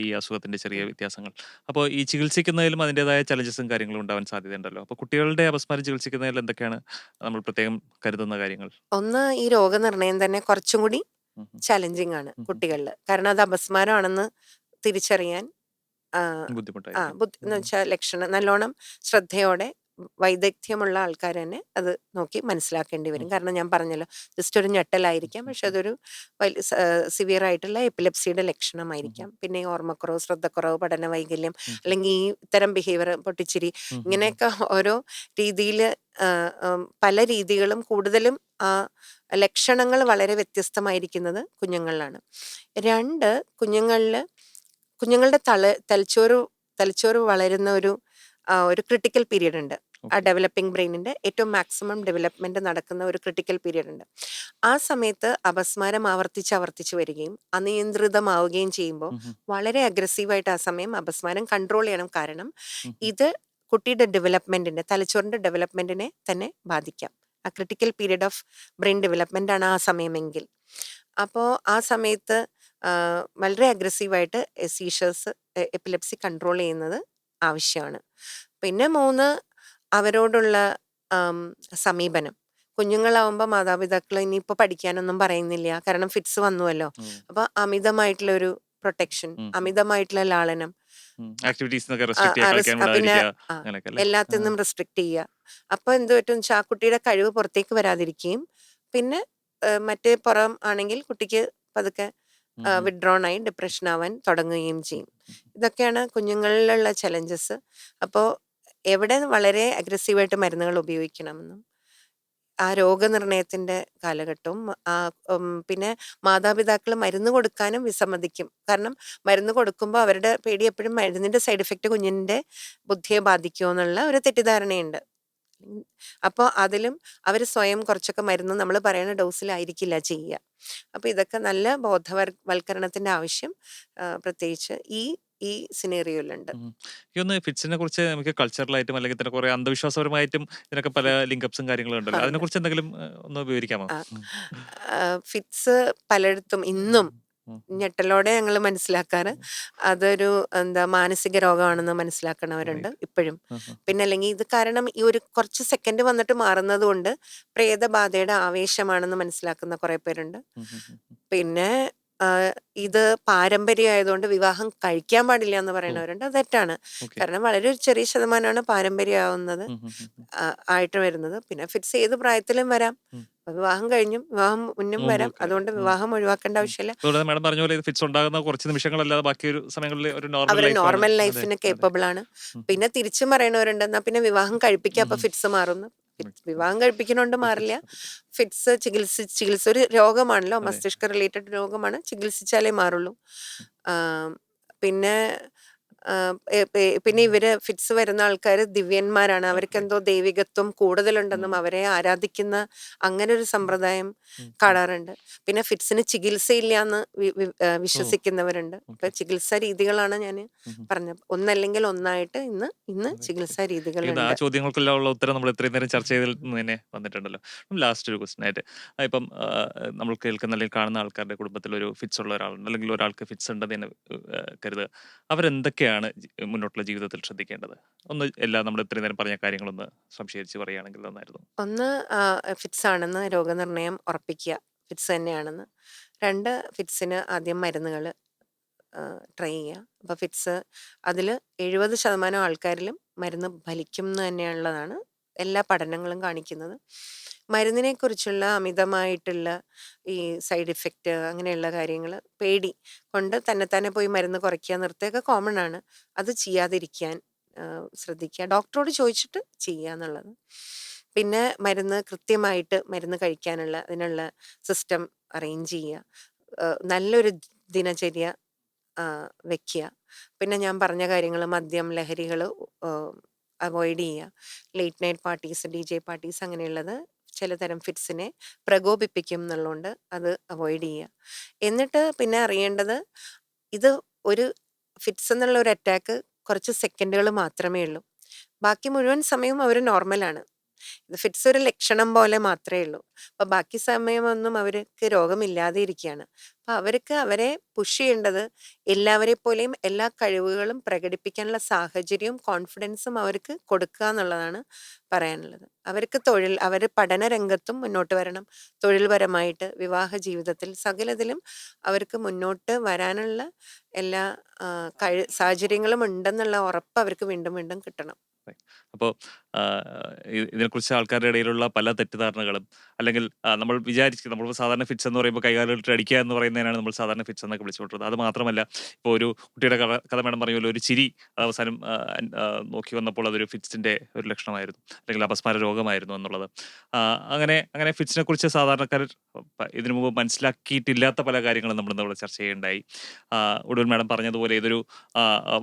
ഈ അസുഖത്തിന്റെ ചെറിയ ഉം. വ്യത്യാസങ്ങൾ. അപ്പോൾ ഈ ചികിത്സിക്കുന്നതിലും അതിൻ്റെതായ ചലഞ്ചസും കാര്യങ്ങളും ഉണ്ടാവാൻ സാധ്യതയുണ്ടല്ലോ. അപ്പോൾ കുട്ടികളുടെ അപസ്മാരം ചികിത്സിക്കുന്നതിൽ എന്തൊക്കെയാണ് നമ്മൾ പ്രത്യേകം കരുതുന്ന കാര്യങ്ങൾ? ഒന്ന്, ഈ രോഗനിർണയം തന്നെ കുറച്ചും കൂടി ഉം ഉം. ചലഞ്ചിങ് ആണ് ഉം ഉം. കുട്ടികളിൽ. കാരണം അത് അപസ്മാരമാണെന്ന് തിരിച്ചറിയാൻ ബുദ്ധിമുട്ടായിരിക്കും. എന്ന് ഉം. വെച്ചാൽ ലക്ഷണം നല്ലോണം ശ്രദ്ധയോടെ വൈദഗ്ധ്യമുള്ള ആൾക്കാർ തന്നെ അത് നോക്കി മനസ്സിലാക്കേണ്ടി ഉം വരും. ഉം. കാരണം ഞാൻ പറഞ്ഞല്ലോ, ജസ്റ്റ് ഒരു ഞെട്ടലായിരിക്കാം, ഉം പക്ഷെ ഉം. അതൊരു സിവിയർ ആയിട്ടുള്ള എപ്പിലെപ്സിയുടെ ഉം ഉം. ലക്ഷണമായിരിക്കാം. പിന്നെ ഈ ഓർമ്മക്കുറവ്, ശ്രദ്ധക്കുറവ്, പഠന വൈകല്യം, ഉം ഉം. അല്ലെങ്കിൽ ഈ ഇത്തരം ബിഹേവിയർ, പൊട്ടിച്ചിരി, ഉം ഉം ഉം. ഇങ്ങനെയൊക്കെ ഓരോ രീതിയിൽ പല രീതികളും കൂടുതലും ലക്ഷണങ്ങൾ വളരെ വ്യത്യസ്തമായിരിക്കുന്നത് കുഞ്ഞുങ്ങളിലാണ്. 2, കുഞ്ഞുങ്ങളുടെ തലച്ചോറ് വളരുന്ന ഒരു ക്രിട്ടിക്കൽ പീരീഡ് ഉണ്ട്. ആ ഓക്കെ. ഡെവലപ്പിംഗ് ബ്രെയിനിന്റെ ഏറ്റവും മാക്സിമം ഡെവലപ്മെന്റ് നടക്കുന്ന ഒരു ക്രിട്ടിക്കൽ പീരീഡ് ഉണ്ട്. ആ സമയത്ത് അപസ്മാരം ആവർത്തിച്ച് വരികയും അനിയന്ത്രിതമാവുകയും ചെയ്യുമ്പോൾ ഉം ഉം. വളരെ അഗ്രസീവായിട്ട് ആ സമയം അപസ്മാരം കൺട്രോൾ ചെയ്യണം. കാരണം ഉം ഉം. ഇത് കുട്ടിയുടെ തലച്ചോറിന്റെ ഡെവലപ്മെന്റിനെ തന്നെ ബാധിക്കാം. ആ critical period of brain development ആണ് ആ സമയമെങ്കിൽ. അപ്പോൾ ആ സമയത്ത് വളരെ അഗ്രസീവായിട്ട് സീഷേഴ്സ്, എപ്പിലെപ്സി കൺട്രോൾ ചെയ്യുന്നത് ആവശ്യമാണ്. പിന്നെ 3, അവരോടുള്ള ആം, സമീപനം. കുഞ്ഞുങ്ങളാവുമ്പോൾ മാതാപിതാക്കൾ ഇനിയിപ്പോൾ പഠിക്കാനൊന്നും പറയുന്നില്ല, കാരണം ഫിറ്റ്സ് വന്നുവല്ലോ. ഉം. അപ്പോൾ അമിതമായിട്ടുള്ളൊരു പ്രൊട്ടക്ഷൻ, ഉം ഉം. അമിതമായിട്ടുള്ള ലാളനം, ആക്ടിവിറ്റീസിനൊക്കെ ആ, റെസ്ട്രിക്ട് ആ, ചെയ്യുക, കളിക്കാൻ പിന്നെ വിടാതിരിക്കുക, അങ്ങനെയൊക്കെ അല്ലേ? എല്ലാത്തിൽ നിന്നും റെസ്ട്രിക്ട് ചെയ്യുക. അപ്പോൾ എന്ത് പറ്റും വെച്ചാൽ ആ കുട്ടിയുടെ കഴിവ് പുറത്തേക്ക് വരാതിരിക്കുകയും പിന്നെ മറ്റേ പുറം ആണെങ്കിൽ കുട്ടിക്ക് പതുക്കെ ഉം ഉം. വിഡ്രോൺ ആയി ഡിപ്രഷൻ ആവാൻ തുടങ്ങുകയും ചെയ്യും. ഇതൊക്കെയാണ് കുഞ്ഞുങ്ങളിലുള്ള ചലഞ്ചസ്. അപ്പോൾ എവിടെ വളരെ അഗ്രസീവായിട്ട് മരുന്നുകൾ ഉപയോഗിക്കണമെന്നും ആ രോഗനിർണയത്തിന്റെ കാലഘട്ടവും പിന്നെ മാതാപിതാക്കൾ മരുന്ന് കൊടുക്കാനും വിസമ്മതിക്കും. കാരണം മരുന്ന് കൊടുക്കുമ്പോൾ അവരുടെ പേടി എപ്പോഴും മരുന്നിന്റെ സൈഡ് എഫക്റ്റ് കുഞ്ഞിന്റെ ബുദ്ധിയെ ബാധിക്കുമോ എന്നുള്ള ഒരു തെറ്റിദ്ധാരണയുണ്ട്. അപ്പോൾ അതിലും അവർ സ്വയം കുറച്ചൊക്കെ മരുന്ന് നമ്മൾ പറയുന്ന ഡോസിലായിരിക്കില്ല ചെയ്യുക. അപ്പോൾ ഇതൊക്കെ നല്ല വൽക്കരണത്തിന്റെ ആവശ്യം പ്രത്യേകിച്ച് ഈ സിനേറിയോയിലുണ്ട്. ഉം. എനിക്കൊന്ന് ഫിറ്റ്സിനെ കുറിച്ച് നമുക്ക് കൾച്ചറലായിട്ടും അല്ലെങ്കിൽ തന്നെ കുറെ അന്ധവിശ്വാസപരമായിട്ടും ഇതിനൊക്കെ പല ലിങ്കപ്സും കാര്യങ്ങളും ഉണ്ടല്ലോ. ഉണ്ട്. അതിനെക്കുറിച്ച് എന്തെങ്കിലും ഒന്ന് വിവരിക്കാമോ? ആ, ഉം. ഫിറ്റ്സ് പലയിടത്തും ഇന്നും ഉം. ഞെട്ടലോടെ ഞങ്ങൾ മനസ്സിലാക്കാറ് അതൊരു മാനസിക രോഗമാണെന്ന് മനസ്സിലാക്കണവരുണ്ട് റൈറ്റ്. ഇപ്പോഴും. ആഹാ. പിന്നെ അല്ലെങ്കിൽ ഇത് കാരണം ഈ ഒരു കുറച്ച് സെക്കൻഡ് വന്നിട്ട് മാറുന്നത് കൊണ്ട് പ്രേതബാധയുടെ ആവേശമാണെന്ന് മനസ്സിലാക്കുന്ന കുറെ പേരുണ്ട്. ഉം ഉം ഉം ഉം. പിന്നെ ഇത് പാരമ്പര്യമായതുകൊണ്ട് വിവാഹം കഴിക്കാൻ പാടില്ല എന്ന് ഓ, പറയുന്നവരുണ്ട്. അത് തെറ്റാണ്. ഓക്കെ. കാരണം വളരെ ഒരു ചെറിയ ശതമാനമാണ് പാരമ്പര്യമാവുന്നത് ഉം ഉം ഉം ഉം. ആയിട്ട് വരുന്നത്. പിന്നെ ഫിറ്റ്സ് ഏത് പ്രായത്തിലും വരാം. ഉം. വിവാഹം കഴിഞ്ഞും വിവാഹം മുന്നും വരാം. മുമ്പൊക്കെ വരാം. അതുകൊണ്ട് ഉം. വിവാഹം ഒഴിവാക്കേണ്ട ഉം. ആവശ്യമില്ല. അതുപോലെ മാഡം പറഞ്ഞ പോലെ ഇത് ഫിറ്റ്സ് ഉണ്ടാകുന്ന കുറച്ച് നിമിഷങ്ങളല്ലാതെ ബാക്കി ഒരു സമയങ്ങളിൽ ഒരു നോർമൽ അവര് ലൈഫാണ്. നോർമൽ അതെ ലൈഫിന് അതെ. കേപ്പബിൾ ആണ്. ഉം ഉം. പിന്നെ തിരിച്ചും പറയണവരുണ്ട്, എന്നാ പിന്നെ വിവാഹം കഴിപ്പിക്കുക, അപ്പൊ ഉം. ഫിറ്റ്സ് മാറുന്നു. ഉം. വിവാഹം കഴിപ്പിക്കണോണ്ട് അപ്പോൾ മാറില്ല. ഫിറ്റ്സ് മാറില്ല. ഫിറ്റ്സ് ചികിത്സ ഒരു രോഗമാണല്ലോ, അതെ. മസ്തിഷ്ക റിലേറ്റഡ് രോഗമാണ്, ചികിത്സിച്ചാലേ മാറുള്ളൂ. ആം, പിന്നെ പിന്നെ ഇവര് ഫിറ്റ്സ് വരുന്ന ആൾക്കാർ ദിവ്യന്മാരാണ്, അവർക്ക് റൈറ്റ്. എന്തോ ദൈവികത്വം കൂടുതലുണ്ടെന്നും അവരെ ആരാധിക്കുന്ന അങ്ങനെ ഒരു സമ്പ്രദായം ഉം. ഉം. കാണാറുണ്ട്. പിന്നെ ഫിറ്റ്സിന് ചികിത്സയില്ല എന്ന് ഓ, വിശ്വസിക്കുന്നവരുണ്ട്. ഇപ്പൊ ഓക്കെ. ചികിത്സാ രീതികളാണ് ഞാൻ ഉം ഉം. പറഞ്ഞത്. ഒന്നല്ലെങ്കിൽ ഒന്നായിട്ട് ഇന്ന് റൈറ്റ്. ചികിത്സാ ഇത് ആ രീതികളുണ്ട്. ചോദ്യങ്ങൾക്കെല്ലാം ഉള്ള ഉത്തരം നമ്മൾ ഇത്രയും നേരം ചർച്ച ചെയ്തതിൽ നിന്ന് തന്നെ വന്നിട്ടുണ്ടല്ലോ. ലാസ്റ്റ് ഒരു ക്വസ്റ്റ്യൻ ആയിട്ട് ഇപ്പം നമ്മൾ കേൾക്കുന്ന അല്ലെങ്കിൽ കാണുന്ന ആൾക്കാരുടെ കുടുംബത്തിൽ ഒരു ഫിറ്റ്സ് ഉള്ള ഒരാളുണ്ട് അല്ലെങ്കിൽ ഒരാൾക്ക് ഫിറ്റ്സ് ഉണ്ടെന്ന് തന്നെ കരുതുക. അവരെന്തൊക്കെയാണ് എന്തൊക്കെയാണ് മുന്നോട്ടുള്ള ജീവിതത്തിൽ ശ്രദ്ധിക്കേണ്ടത്? ഒന്ന് എല്ലാം നമ്മൾ ഇത്രയും നേരം പറഞ്ഞ കാര്യങ്ങളൊന്ന് സംശയിച്ച് പറയുകയാണെങ്കിൽ നന്നായിരുന്നു. ഒന്ന് ഫിറ്റ്സ് ആണെന്ന് രോഗനിർണയം ഉറപ്പിക്കുക. ഫിറ്റ്സ് തന്നെയാണെന്ന്. 2 ഫിറ്റ്സിന് ആദ്യം മരുന്നുകൾ ട്രൈ ചെയ്യുക. അപ്പോൾ ഫിറ്റ്സ് അതിൽ 70% ആൾക്കാരിലും മരുന്ന് ഫലിക്കും എന്ന് തന്നെയുള്ളതാണ് എല്ലാ പഠനങ്ങളും കാണിക്കുന്നത്. മരുന്നിനെക്കുറിച്ചുള്ള അമിതമായിട്ടുള്ള ഈ സൈഡ് ഇഫക്റ്റ് അങ്ങനെയുള്ള കാര്യങ്ങൾ പേടി കൊണ്ട് തന്നെത്താനെ പോയി മരുന്ന് കുറയ്ക്കുക നിർത്തുകയൊക്കെ കോമൺ ആണ്. അത് ചെയ്യാതിരിക്കാൻ ശ്രദ്ധിക്കുക. ഡോക്ടറോട് ചോദിച്ചിട്ട് ചെയ്യുക എന്നുള്ളത്. പിന്നെ മരുന്ന് കൃത്യമായിട്ട് മരുന്ന് കഴിക്കാനുള്ള അതിനുള്ള സിസ്റ്റം അറേഞ്ച് ചെയ്യുക. നല്ലൊരു ദിനചര്യ വെക്കുക. പിന്നെ ഞാൻ പറഞ്ഞ കാര്യങ്ങൾ മദ്യം, ലഹരികൾ അവോയ്ഡ് ചെയ്യുക. Late night parties, DJ parties അങ്ങനെയുള്ളത് ചിലതരം ഫിറ്റ്സിനെ പ്രകോപിപ്പിക്കും എന്നുള്ളതുകൊണ്ട് അത് അവോയ്ഡ് ചെയ്യുക. എന്നിട്ട് പിന്നെ അറിയേണ്ടത് ഇത് ഒരു ഫിറ്റ്സ് എന്നുള്ള ഒരു അറ്റാക്ക് കുറച്ച് സെക്കൻഡുകൾ മാത്രമേ ഉള്ളൂ. ബാക്കി മുഴുവൻ സമയവും അവർ നോർമലാണ്. ഇത് ഫിറ്റ്സ് ഒരു ലക്ഷണം പോലെ മാത്രമേ ഉള്ളൂ. അപ്പോൾ ബാക്കി സമയമൊന്നും അവർക്ക് രോഗമില്ലാതെ ഇരിക്കുകയാണ്. അപ്പോൾ അവർക്ക് അവരെ പുഷ് ചെയ്യേണ്ടത് എല്ലാവരെ പോലെയും എല്ലാ കഴിവുകളും പ്രകടിപ്പിക്കാനുള്ള സാഹചര്യവും കോൺഫിഡൻസും അവർക്ക് കൊടുക്കുക എന്നുള്ളതാണ് പറയാനുള്ളത്. അവർക്ക് അവർ പഠന രംഗത്തും മുന്നോട്ട് വരണം. തൊഴിൽപരമായിട്ട്, വിവാഹ ജീവിതത്തിൽ സകലതിലും അവർക്ക് മുന്നോട്ട് വരാനുള്ള എല്ലാ സാഹചര്യങ്ങളും ഉണ്ടെന്നുള്ള ഉറപ്പ് അവർക്ക് വീണ്ടും വീണ്ടും കിട്ടണം. അപ്പോൾ ഇതിനെക്കുറിച്ച് ആൾക്കാരുടെ ഇടയിലുള്ള പല തെറ്റിദ്ധാരണകളും അല്ലെങ്കിൽ നമ്മൾ നമ്മൾ സാധാരണ ഫിറ്റ്സ് എന്ന് പറയുമ്പോൾ കൈകാലിട്ട് അടിക്കുക എന്ന് പറയുന്നതിനാണ് നമ്മൾ സാധാരണ ഫിറ്റ്സ് എന്നൊക്കെ വിളിച്ചുകൊണ്ടിരുന്നത്. അത് മാത്രമല്ല, ഇപ്പോൾ ഒരു കുട്ടിയുടെ കഥ മേഡം പറയുമല്ലോ, ഒരു ചിരി അവസാനം നോക്കി വന്നപ്പോൾ അതൊരു ഫിറ്റ്സിന്റെ ഒരു ലക്ഷണമായിരുന്നു അല്ലെങ്കിൽ അപസ്മാര രോഗമായിരുന്നു എന്നുള്ളത്. അങ്ങനെ അങ്ങനെ ഫിറ്റ്സിനെ കുറിച്ച് സാധാരണക്കാർ ഇതിനു മുമ്പ് മനസ്സിലാക്കിയിട്ടില്ലാത്ത പല കാര്യങ്ങളും നമ്മൾ ഇവിടെ ചർച്ച ചെയ്യുകയുണ്ടായി. ഒടുവിൽ മാഡം പറഞ്ഞതുപോലെ ഇതൊരു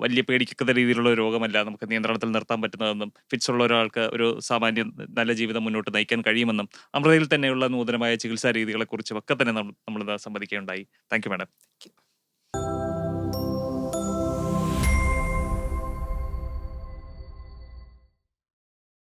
വലിയ പേടിക്കത്തക്ക രീതിയിലുള്ള ഒരു രോഗമല്ല, നമുക്ക് നിയന്ത്രണത്തിൽ നിർത്താൻ പറ്റുന്നതെന്നും ഫിറ്റ്സ് ഉള്ള ഒരാൾക്ക് ഒരു സാമാന്യം നല്ല ജീവിതം മുന്നോട്ട് നയിക്കാൻ കഴിയുമെന്നും അമൃതയിൽ തന്നെയുള്ള നൂതനമായ ചികിത്സാ രീതികളെക്കുറിച്ചും ഒക്കെ തന്നെ നമ്മൾ സംവദിക്കുകയുണ്ടായി. Thank you madam.